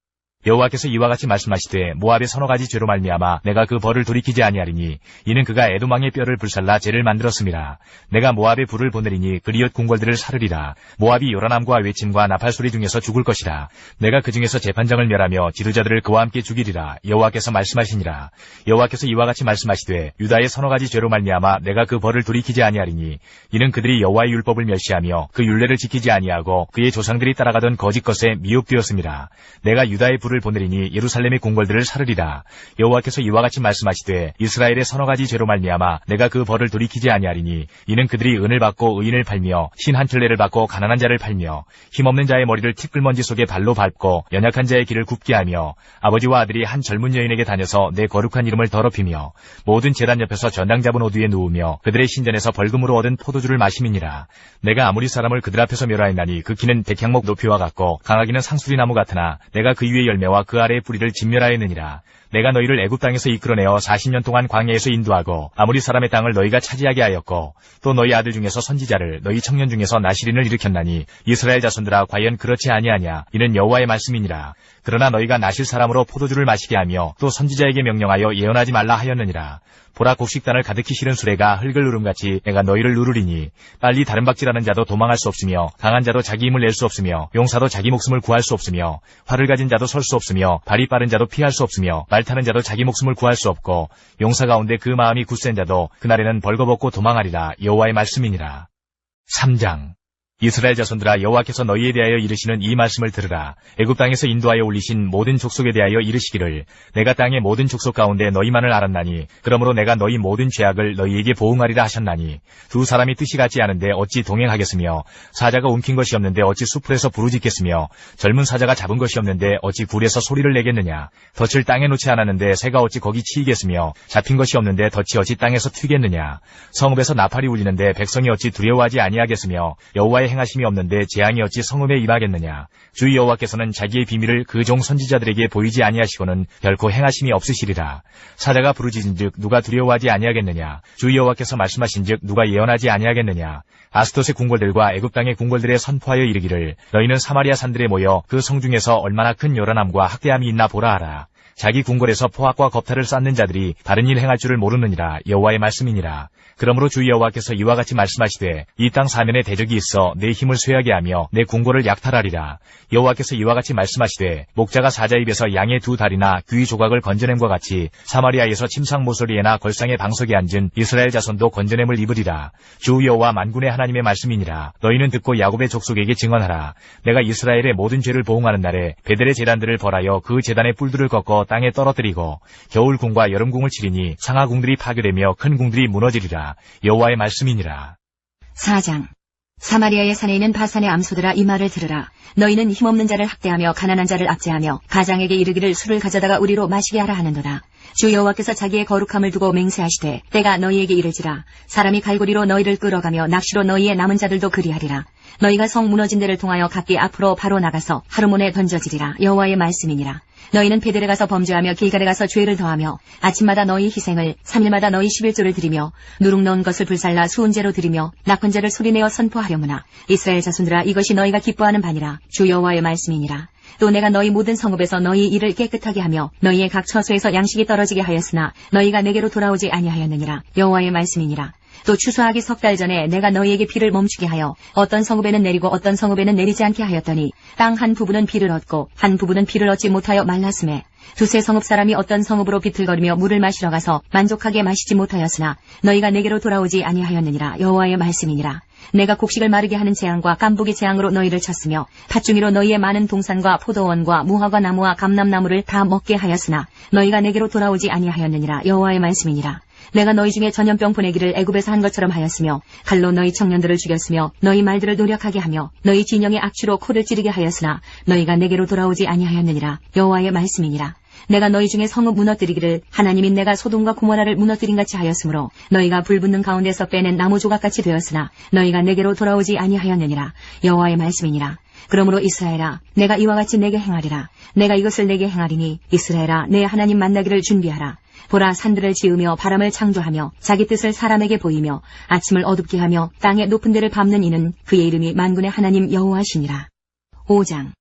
여호와께서 이와 같이 말씀하시되 모압의 서너 가지 죄로 말미암아 내가 그 벌을 돌이키지 아니하리니 이는 그가 에돔 왕의 뼈를 불살라 죄를 만들었음이라. 내가 모압에 불을 보내리니 그리엇 궁궐들을 사르리라. 모압이 요란함과 외침과 나팔 소리 중에서 죽을 것이라. 내가 그 중에서 재판장을 멸하며 지도자들을 그와 함께 죽이리라. 여호와께서 말씀하시니라. 여호와께서 이와 같이 말씀하시되 유다의 서너 가지 죄로 말미암아 내가 그 벌을 돌이키지 아니하리니 이는 그들이 여호와의 율법을 멸시하며 그 율례를 지키지 아니하고 그의 조상들이 따라가던 거짓 것에 미혹되었음이라. 내가 유다의 불을 보내리니 예루살렘의 궁궐들을 사르리라. 여호와께서 이와 같이 말씀하시되 이스라엘의 서너 가지 죄로 말미암아 내가 그 벌을 돌이키지 아니하리니 이는 그들이 은을 받고 의인을 팔며 신 한 켤레를 받고 가난한 자를 팔며 힘없는 자의 머리를 티끌먼지 속에 발로 밟고 연약한 자의 길을 굽게 하며 아버지와 아들이 한 젊은 여인에게 다녀서 내 거룩한 이름을 더럽히며 모든 제단 옆에서 전당 잡은 옷 위에 누우며 그들의 신전에서 벌금으로 얻은 포도주를 마심이니라. 내가 아무리 사람을 그들 앞에서 멸하였나니 그 키는 백향목 높이와 같고 강하기는 상수리나무 같으나 내가 그 위에 열매와 그 아래의 뿌리를 진멸하였느니라. 내가 너희를 애굽 땅에서 이끌어내어 40년 동안 광야에서 인도하고 아무리 사람의 땅을 너희가 차지하게 하였고 또 너희 아들 중에서 선지자를 너희 청년 중에서 나시린을 일으켰나니 이스라엘 자손들아 과연 그렇지 아니하냐. 이는 여호와의 말씀이니라. 그러나 너희가 나실 사람으로 포도주를 마시게 하며 또 선지자에게 명령하여 예언하지 말라 하였느니라. 보라 곡식단을 가득히 실은 수레가 흙을 누름같이 내가 너희를 누르리니 빨리 다른 박질하는 자도 도망할 수 없으며 강한 자도 자기 힘을 낼 수 없으며 용사도 자기 목숨을 구할 수 없으며 활을 가진 자도 설 수 없으며 발이 빠른 자도 피할 수 없으며 말 타는 자도 자기 목숨을 구할 수 없고 용사 가운데 그 마음이 굳센 자도 그날에는 벌거벗고 도망하리라. 여호와의 말씀이니라. 3장. 이스라엘 자손들아, 여호와께서 너희에 대하여 이르시는 이 말씀을 들으라. 애굽 땅에서 인도하여 올리신 모든 족속에 대하여 이르시기를, 내가 땅의 모든 족속 가운데 너희만을 알았나니 그러므로 내가 너희 모든 죄악을 너희에게 보응하리라 하셨나니, 두 사람이 뜻이 같지 않은데 어찌 동행하겠으며, 사자가 움킨 것이 없는데 어찌 수풀에서 부르짖겠으며, 젊은 사자가 잡은 것이 없는데 어찌 굴에서 소리를 내겠느냐. 덫을 땅에 놓지 않았는데 새가 어찌 거기 치이겠으며, 잡힌 것이 없는데 덫이 어찌 땅에서 튀겠느냐. 성읍에서 나팔이 울리는데 백성이 어찌 두려워하지 아니하겠으며, 여호와의 행하심이 없는데 재앙이 어찌 성읍에 임하겠느냐. 주 여호와께서는 자기의 비밀을 그 종 선지자들에게 보이지 아니하시고는 결코 행하심이 없으시리라. 사자가 부르짖은즉 누가 두려워하지 아니하겠느냐. 주 여호와께서 말씀하신즉 누가 예언하지 아니하겠느냐. 아스돗의 궁궐들과 애굽 땅의 궁궐들에 선포하여 이르기를, 너희는 사마리아 산들에 모여 그 성 중에서 얼마나 큰 요란함과 학대함이 있나 보라 하라. 자기 궁궐에서 포악과 겁탈을 쌓는 자들이 다른 일 행할 줄을 모르느니라. 여호와의 말씀이니라. 그러므로 주 여호와께서 이와 같이 말씀하시되, 이 땅 사면에 대적이 있어 내 힘을 쇠하게 하며 내 궁궐을 약탈하리라. 여호와께서 이와 같이 말씀하시되, 목자가 사자 입에서 양의 두 다리나 귀 조각을 건져냄과 같이 사마리아에서 침상 모서리에나 걸상의 방석에 앉은 이스라엘 자손도 건져냄을 입으리라. 주 여호와 만군의 하나님의 말씀이니라. 너희는 듣고 야곱의 족속에게 증언하라. 내가 이스라엘의 모든 죄를 보응하는 날에 베델의 제단들을 벌하여 그 제단의 뿔들을 꺾어 땅에 떨어뜨리고 겨울궁과 여름궁을 치리니 상하궁들이 파괴되며 큰 궁들이 무너지리라. 여호와의 말씀이니라. 4장. 사마리아의 산에 있는 바산의 암소들아, 이 말을 들으라. 너희는 힘없는 자를 학대하며 가난한 자를 압제하며 가장에게 이르기를 술을 가져다가 우리로 마시게 하라 하는도다. 주 여호와께서 자기의 거룩함을 두고 맹세하시되, 때가 너희에게 이르지라. 사람이 갈고리로 너희를 끌어가며 낚시로 너희의 남은 자들도 그리하리라. 너희가 성 무너진 데를 통하여 각기 앞으로 바로 나가서 하르몬에 던져지리라. 여호와의 말씀이니라. 너희는 베델에 가서 범죄하며 길갈에 가서 죄를 더하며 아침마다 너희 희생을 3일마다 너희 11조를 드리며 누룩 넣은 것을 불살라 수은제로 드리며 낙헌제를 소리내어 선포하려무나. 이스라엘 자손들아, 이것이 너희가 기뻐하는 바니라. 주 여호와의 말씀이니라. 또 내가 너희 모든 성읍에서 너희 일을 깨끗하게 하며 너희의 각 처소에서 양식이 떨어지게 하였으나 너희가 내게로 돌아오지 아니하였느니라. 여호와의 말씀이니라. 또 추수하기 석 달 전에 내가 너희에게 비를 멈추게 하여 어떤 성읍에는 내리고 어떤 성읍에는 내리지 않게 하였더니 땅 한 부분은 비를 얻고 한 부분은 비를 얻지 못하여 말랐음에 두세 성읍 사람이 어떤 성읍으로 비틀거리며 물을 마시러 가서 만족하게 마시지 못하였으나 너희가 내게로 돌아오지 아니하였느니라. 여호와의 말씀이니라. 내가 곡식을 마르게 하는 재앙과 깐부기 재앙으로 너희를 쳤으며 팥중이로 너희의 많은 동산과 포도원과 무화과 나무와 감람나무를 다 먹게 하였으나 너희가 내게로 돌아오지 아니하였느니라. 여호와의 말씀이니라. 내가 너희 중에 전염병 보내기를 애굽에서 한 것처럼 하였으며 칼로 너희 청년들을 죽였으며 너희 말들을 노력하게 하며 너희 진영의 악취로 코를 찌르게 하였으나 너희가 내게로 돌아오지 아니하였느니라. 여호와의 말씀이니라. 내가 너희 중에 성읍 무너뜨리기를 하나님인 내가 소돔과 고모라를 무너뜨린 같이 하였으므로 너희가 불붙는 가운데서 빼낸 나무 조각같이 되었으나 너희가 내게로 돌아오지 아니하였느니라. 여호와의 말씀이니라. 그러므로 이스라엘아, 내가 이와 같이 내게 행하리라. 내가 이것을 내게 행하리니 이스라엘아, 내 하나님 만나기를 준비하라. 보라, 산들을 지으며 바람을 창조하며 자기 뜻을 사람에게 보이며 아침을 어둡게 하며 땅의 높은 데를 밟는 이는 그의 이름이 만군의 하나님 여호와시니라. 5장.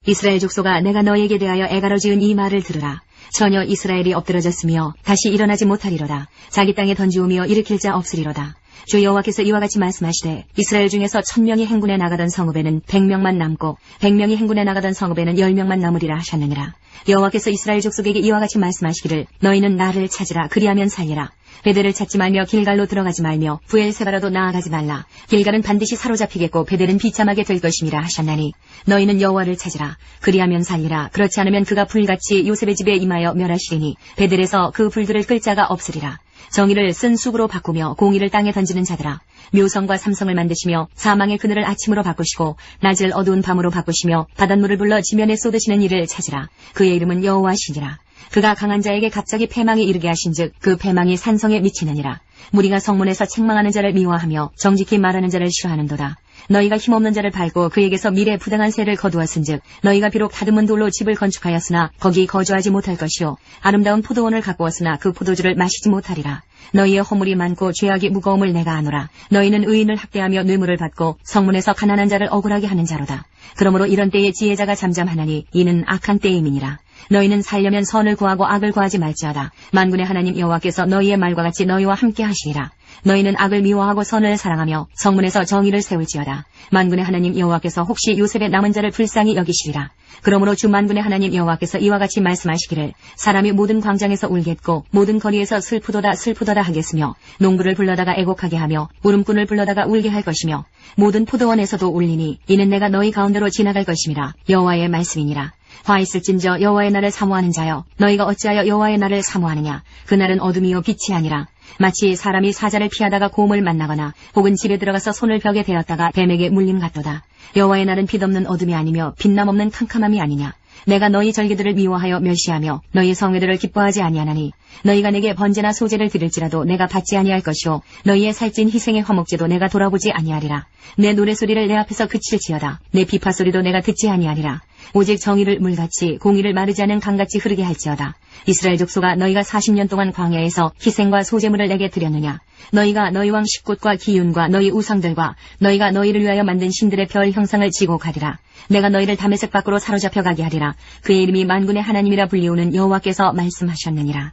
이스라엘 족속아, 내가 너희에게 대하여 애가로 지은 이 말을 들으라. 전혀 이스라엘이 엎드러졌으며 다시 일어나지 못하리로다. 자기 땅에 던지오며 일으킬 자 없으리로다. 주 여호와께서 이와 같이 말씀하시되, 이스라엘 중에서 1000명이 행군에 나가던 성읍에는 100명만 남고 100명이 행군에 나가던 성읍에는 10명만 남으리라 하셨느니라. 여호와께서 이스라엘 족속에게 이와 같이 말씀하시기를, 너희는 나를 찾으라. 그리하면 살리라. 베델을 찾지 말며 길갈로 들어가지 말며 부엘세바라도 나아가지 말라. 길갈은 반드시 사로잡히겠고 베델은 비참하게 될 것임이라 하셨나니, 너희는 여호와를 찾으라. 그리하면 살리라. 그렇지 않으면 그가 불같이 요셉의 집에 임하여 멸하시리니 베델에서 그 불들을 끌 자가 없으리라. 정의를 쓴 쑥으로 바꾸며 공의를 땅에 던지는 자들아, 묘성과 삼성을 만드시며 사망의 그늘을 아침으로 바꾸시고 낮을 어두운 밤으로 바꾸시며 바닷물을 불러 지면에 쏟으시는 이를 찾으라. 그의 이름은 여호와시니라. 그가 강한 자에게 갑자기 패망에 이르게 하신즉 그 패망이 산성에 미치느니라. 무리가 성문에서 책망하는 자를 미워하며 정직히 말하는 자를 싫어하는도다. 너희가 힘없는 자를 밟고 그에게서 미래 부당한 세를 거두었은즉 너희가 비록 다듬은 돌로 집을 건축하였으나 거기 거주하지 못할 것이요 아름다운 포도원을 가꾸었으나 그 포도주를 마시지 못하리라. 너희의 허물이 많고 죄악이 무거움을 내가 아노라. 너희는 의인을 학대하며 뇌물을 받고 성문에서 가난한 자를 억울하게 하는 자로다. 그러므로 이런 때에 지혜자가 잠잠하나니 이는 악한 때임이니라. 너희는 살려면 선을 구하고 악을 구하지 말지어다. 만군의 하나님 여호와께서 너희의 말과 같이 너희와 함께 하시리라. 너희는 악을 미워하고 선을 사랑하며 성문에서 정의를 세울지어다. 만군의 하나님 여호와께서 혹시 요셉의 남은 자를 불쌍히 여기시리라. 그러므로 주 만군의 하나님 여호와께서 이와 같이 말씀하시기를 사람이 모든 광장에서 울겠고 모든 거리에서 슬프도다 슬프도다 하겠으며 농부를 불러다가 애곡하게 하며 울음꾼을 불러다가 울게 할 것이며 모든 포도원에서도 울리니 이는 내가 너희 가운데로 지나갈 것임이라. 여호와의 말씀이니라. 화 있을진저 여호와의 날을 사모하는 자여 너희가 어찌하여 여호와의 날을 사모하느냐. 그날은 어둠이요 빛이 아니라 마치 사람이 사자를 피하다가 곰을 만나거나 혹은 집에 들어가서 손을 벽에 대었다가 뱀에게 물림 같도다. 여호와의 날은 빛없는 어둠이 아니며 빛남 없는 캄캄함이 아니냐. 내가 너희 절기들을 미워하여 멸시하며 너희 성회들을 기뻐하지 아니하나니 너희가 내게 번제나 소제를 드릴지라도 내가 받지 아니할 것이요 너희의 살찐 희생의 화목제도 내가 돌아보지 아니하리라. 내 노래소리를 내 앞에서 그칠지어다. 내 비파소리도 내가 듣지 아니하리라. 오직 정의를 물같이 공의를 마르지 않은 강같이 흐르게 할지어다. 이스라엘 족속아 너희가 40년 동안 광야에서 희생과 소제물을 내게 드렸느냐. 너희가 너희 왕 십곳과 기윤과 너희 우상들과 너희가 너희를 위하여 만든 신들의 별 형상을 지고 가리라. 내가 너희를 다메섹 밖으로 사로잡혀 가게 하리라. 그의 이름이 만군의 하나님이라 불리우는 여호와께서 말씀하셨느니라.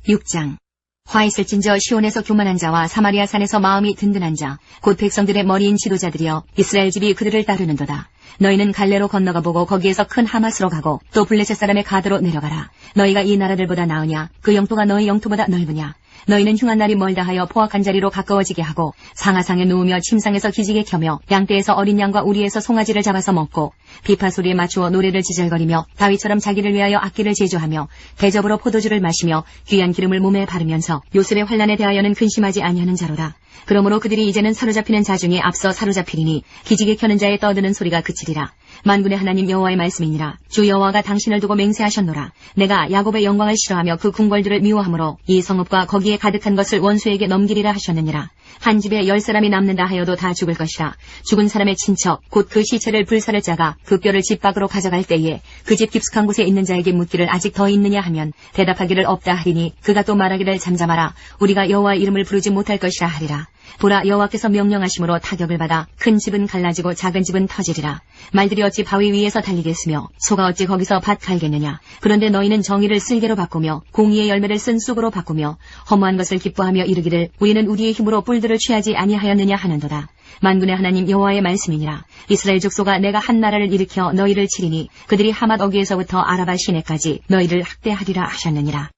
6장. 화 있을진저 시온에서 교만한 자와 사마리아 산에서 마음이 든든한 자 곧 백성들의 머리인 지도자들이여 이스라엘 집이 그들을 따르는도다. 너희는 갈레로 건너가 보고 거기에서 큰 하맛으로 가고 또 블레셋 사람의 가드로 내려가라. 너희가 이 나라들보다 나으냐. 그 영토가 너희 영토보다 넓으냐. 너희는 흉한 날이 멀다 하여 포악한 자리로 가까워지게 하고 상하상에 누우며 침상에서 기지개 켜며 양떼에서 어린 양과 우리에서 송아지를 잡아서 먹고 비파 소리에 맞추어 노래를 지절거리며 다윗처럼 자기를 위하여 악기를 제조하며 대접으로 포도주를 마시며 귀한 기름을 몸에 바르면서 요셉의 환난에 대하여는 근심하지 아니하는 자로다. 그러므로 그들이 이제는 사로잡히는 자 중에 앞서 사로잡히리니 기지개 켜는 자의 떠드는 소리가 그치리라. 만군의 하나님 여호와의 말씀이니라. 주 여호와가 당신을 두고 맹세하셨노라. 내가 야곱의 영광을 싫어하며 그 궁궐들을 미워하므로 이 성읍과 거기에 가득한 것을 원수에게 넘기리라 하셨느니라. 한 집에 10사람이 남는다 하여도 다 죽을 것이라. 죽은 사람의 친척 곧 그 시체를 불사를 짜가 그 뼈를 집 밖으로 가져갈 때에 그 집 깊숙한 곳에 있는 자에게 묻기를 아직 더 있느냐 하면 대답하기를 없다 하리니 그가 또 말하기를 잠잠하라. 우리가 여호와의 이름을 부르지 못할 것이라 하리라. 보라 여호와께서 명령하심으로 타격을 받아 큰 집은 갈라지고 작은 집은 터지리라. 말들이 어찌 바위 위에서 달리겠으며 소가 어찌 거기서 밭 갈겠느냐. 그런데 너희는 정의를 쓸개로 바꾸며 공의의 열매를 쓴 쑥으로 바꾸며 허무한 것을 기뻐하며 이르기를 우리는 우리의 힘으로 뿔들을 취하지 아니하였느냐 하는도다. 만군의 하나님 여호와의 말씀이니라. 이스라엘 족속아 내가 한 나라를 일으켜 너희를 치리니 그들이 하맛 어귀에서부터 아라바 시내까지 너희를 학대하리라 하셨느니라.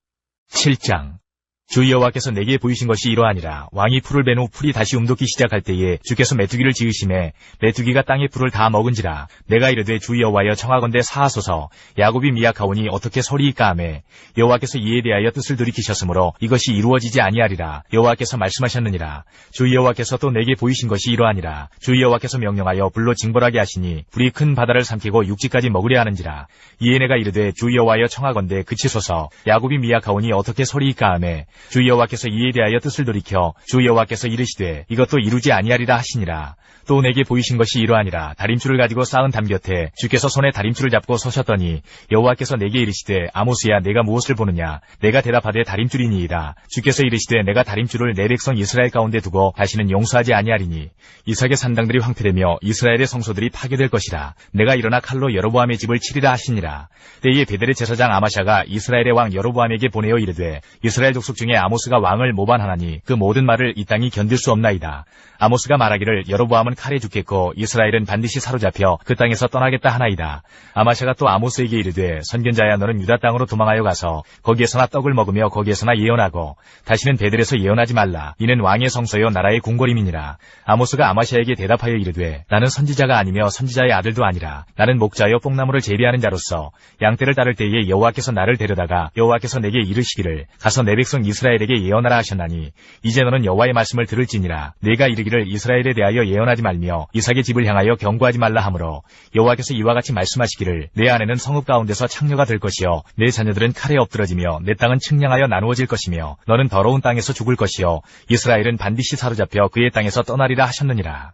7장. 주 여호와께서 내게 보이신 것이 이러하니라. 왕이 풀을 벤 후 풀이 다시 움돋기 시작할 때에 주께서 메뚜기를 지으심에 메뚜기가 땅의 풀을 다 먹은지라. 내가 이르되 주 여호와여 청하건대 사하소서. 야곱이 미약하오니 어떻게 서리이까 하매 여호와께서 이에 대하여 뜻을 돌이키셨으므로 이것이 이루어지지 아니하리라. 여호와께서 말씀하셨느니라. 주 여호와께서 또 내게 보이신 것이 이러하니라. 주 여호와께서 명령하여 불로 징벌하게 하시니 불이 큰 바다를 삼키고 육지까지 먹으려 하는지라. 이에 내가 이르되 주 여호와여 청하건대 그치소서. 야곱이 미약하오니 어떻게 서리이까 하매 주 여호와께서 이에 대하여 뜻을 돌이켜 주 여호와께서 이르시되 이것도 이루지 아니하리라 하시니라. 또 내게 보이신 것이 이러하니라. 다림줄을 가지고 쌓은 담 곁에 주께서 손에 다림줄을 잡고 서셨더니 여호와께서 내게 이르시되 아모스야 내가 무엇을 보느냐. 내가 대답하되 다림줄이니이다. 주께서 이르시되 내가 다림줄을 내 백성 이스라엘 가운데 두고 다시는 용서하지 아니하리니 이삭의 산당들이 황폐되며 이스라엘의 성소들이 파괴될 것이라. 내가 일어나 칼로 여로보암의 집을 치리라 하시니라. 때에 베델의 제사장 아마샤가 이스라엘의 왕 여로보암에게 보내어 이르되 이스라엘 족속 중에 아모스가 왕을 모반하나니 그 모든 말을 이 땅이 견딜 수 없나이다. 아모스가 말하기를 여로보암은 칼에 죽겠고 이스라엘은 반드시 사로잡혀 그 땅에서 떠나겠다 하나이다. 아마샤가 또 아모스에게 이르되 선견자야 너는 유다 땅으로 도망하여 가서 거기에서나 떡을 먹으며 거기에서나 예언하고 다시는 베델에서 예언하지 말라. 이는 왕의 성소요 나라의 궁궐임이니라. 아모스가 아마샤에게 대답하여 이르되 나는 선지자가 아니며 선지자의 아들도 아니라 나는 목자여 뽕나무를 재배하는 자로서 양떼를 따를 때에 여호와께서 나를 데려다가 여호와께서 내게 이르시기를 가서 내 백성 이스라엘에게 예언하라 하셨나니 이제 너는 여호와의 말씀을 들을지니라. 내가 이르기를 이스라엘에 대하여 예언하지 말며 이삭의 집을 향하여 경고하지 말라 하므로 여호와께서 이와 같이 말씀하시기를 내 아내는 성읍 가운데서 창녀가 될 것이요 내 자녀들은 칼에 엎드러지며 내 땅은 측량하여 나누어질 것이며 너는 더러운 땅에서 죽을 것이요 이스라엘은 반드시 사로잡혀 그의 땅에서 떠나리라 하셨느니라.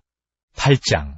8장.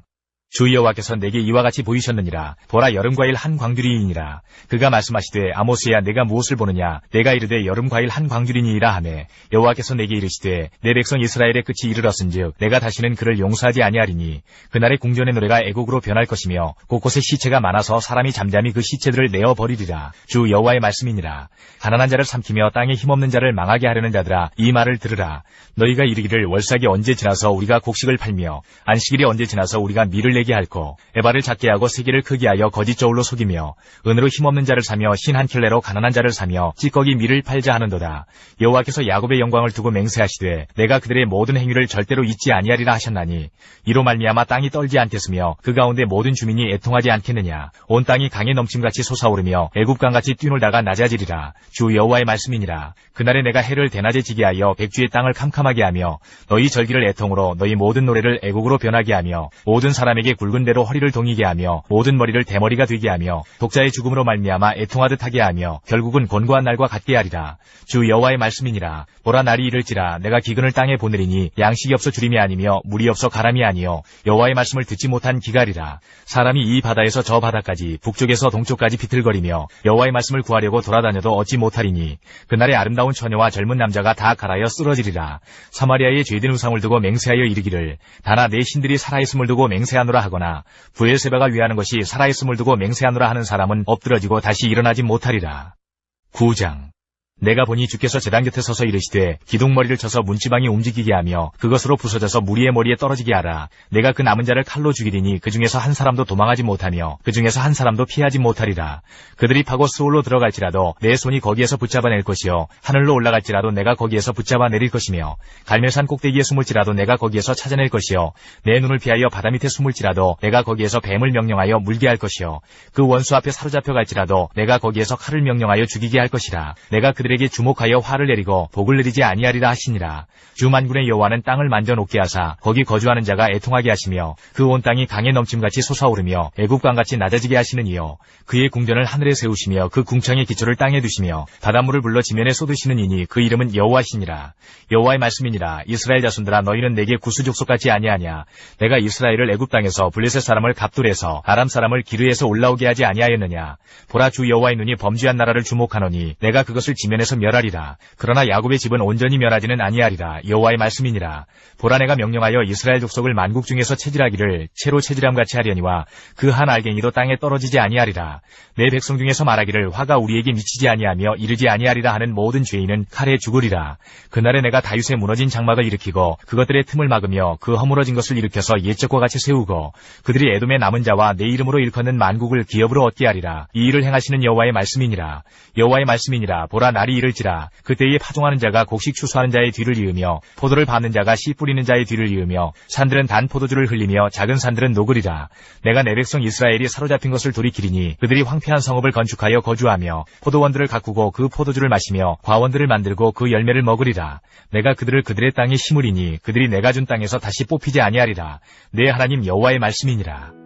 주 여호와께서 내게 이와 같이 보이셨느니라. 보라, 여름과일 한 광주리이니라. 그가 말씀하시되 아모스야, 내가 무엇을 보느냐? 내가 이르되 여름과일 한 광주리니이라 하매, 여호와께서 내게 이르시되 내 백성 이스라엘의 끝이 이르렀은즉 내가 다시는 그를 용서하지 아니하리니 그날의 궁전의 노래가 애곡으로 변할 것이며 곳곳에 시체가 많아서 사람이 잠잠히 그 시체들을 내어 버리리라. 주 여호와의 말씀이니라. 가난한 자를 삼키며 땅에 힘없는 자를 망하게 하려는 자들아, 이 말을 들으라. 너희가 이르기를 월삭이 언제 지나서 우리가 곡식을 팔며 안식일이 언제 지나서 우리가 밀을 내게 할꼬. 에바를 작게 하고 세계를 크게 하여 거짓 저울로 속이며 은으로 힘없는 자를 사며 신 한 켤레로 가난한 자를 사며 찌꺼기 밀을 팔자 하는도다. 여호와께서 야곱의 영광을 두고 맹세하시되 내가 그들의 모든 행위를 절대로 잊지 아니하리라 하셨나니 이로 말미암아 땅이 떨지 않겠으며 그 가운데 모든 주민이 애통하지 않겠느냐. 온 땅이 강에 넘침같이 솟아오르며 애굽강같이 뛰놀다가 낮아지리라. 주 여호와의 말씀이니라. 그날에 내가 해를 대낮에 지게 하여 백주의 땅을 캄캄하게 하며 너희 절기를 애통으로 너희 모든 노래를 애곡으로 변하게 하며 모든 사람에게 굵은 대로 허리를 동이게 하며 모든 머리를 대머리가 되게 하며 독자의 죽음으로 말미암아 애통하듯 하게 하며 결국은 곤고한 날과 같게 하리라. 주 여호와의 말씀이니라. 보라, 날이 이를지라 내가 기근을 땅에 보내리니 양식이 없어 주림이 아니며 물이 없어 가람이 아니요 여호와의 말씀을 듣지 못한 기갈이라. 사람이 이 바다에서 저 바다까지 북쪽에서 동쪽까지 비틀거리며 여호와의 말씀을 구하려고 돌아다녀도 얻지 못하리니 그날에 아름다운 처녀와 젊은 남자가 다 갈아여 쓰러지리라. 사마리아의 죄된 우상을 두고 맹세하여 이르기를 다나 내 신들이 살아있음을 두고 맹세하노라 하거나 브엘세바가 위하는 것이 살아있음을 두고 맹세하노라 하는 사람은 엎드러지고 다시 일어나지 못하리라. 9장. 내가 보니 주께서 제단 곁에 서서 이르시되 기둥머리를 쳐서 문지방이 움직이게 하며 그것으로 부서져서 무리의 머리에 떨어지게 하라. 내가 그 남은 자를 칼로 죽이리니 그 중에서 한 사람도 도망하지 못하며 그 중에서 한 사람도 피하지 못하리라. 그들이 파고 스올로 들어갈지라도 내 손이 거기에서 붙잡아낼 것이요 하늘로 올라갈지라도 내가 거기에서 붙잡아내릴 것이며 갈멜산 꼭대기에 숨을지라도 내가 거기에서 찾아낼 것이요 내 눈을 피하여 바다 밑에 숨을지라도 내가 거기에서 뱀을 명령하여 물게 할 것이요 그 원수 앞에 사로잡혀 갈지라도 내가 거기에서 칼을 명령하여 죽이게 할 것이라. 내가 그들에게 주목하여 화를 내리고 복을 내리지 아니하리라 하시니라. 주 만군의 여호와는 땅을 만져 녹게 하사 거기 거주하는 자가 애통하게 하시며 그 온 땅이 강에 넘침같이 솟아오르며 애굽강같이 낮아지게 하시는 이요 그의 궁전을 하늘에 세우시며 그 궁창의 기초를 땅에 두시며 바닷물을 불러 지면에 쏟으시는 이니 그 이름은 여호와시니라. 여호와의 말씀이니라. 이스라엘 자손들아, 너희는 내게 구수족속같이 아니하냐. 내가 이스라엘을 애굽 땅에서 블레셋 사람을 갑둘에서 아람 사람을 기르에서 올라오게 하지 아니하였느냐. 보라, 주 여호와의 눈이 범죄한 나라를 주목하노니 내가 그것을 지면에서 멸하리라. 그러나 야곱의 집은 온전히 멸하지는 아니하리라. 여호와의 말씀이니라. 보라, 내가 명령하여 이스라엘 족속을 만국 중에서 체질하기를 채로 체질함같이 하려니와 그 한 알갱이도 땅에 떨어지지 아니하리라. 내 백성 중에서 말하기를 화가 우리에게 미치지 아니하며 이르지 아니하리라 하는 모든 죄인은 칼에 죽으리라. 그날에 내가 다윗의 무너진 장막을 일으키고 그것들의 틈을 막으며 그 허물어진 것을 일으켜서 옛적과 같이 세우고 그들이 에돔의 남은 자와 내 이름으로 일컫는 만국을 기업으로 얻게 하리라. 이 일을 행하시는 여호와의 말씀이니라. 여호와의 말씀이니라. 보라, 날이 이를지라 그때에 파종하는 자가 곡식 추수하는 자의 뒤를 이으며 포도를 밟는 자가 씨 뿌리는 자의 뒤를 이으며 산들은 단 포도주를 흘리며 작은 산들은 녹으리라. 내가 내 백성 이스라엘이 사로잡힌 것을 돌이키리니 그들이 황폐한 성읍을 건축하여 거주하며 포도원들을 가꾸고 그 포도주를 마시며 과원들을 만들고 그 열매를 먹으리라. 내가 그들을 그들의 땅에 심으리니 그들이 내가 준 땅에서 다시 뽑히지 아니하리라. 내 하나님 여호와의 말씀이니라.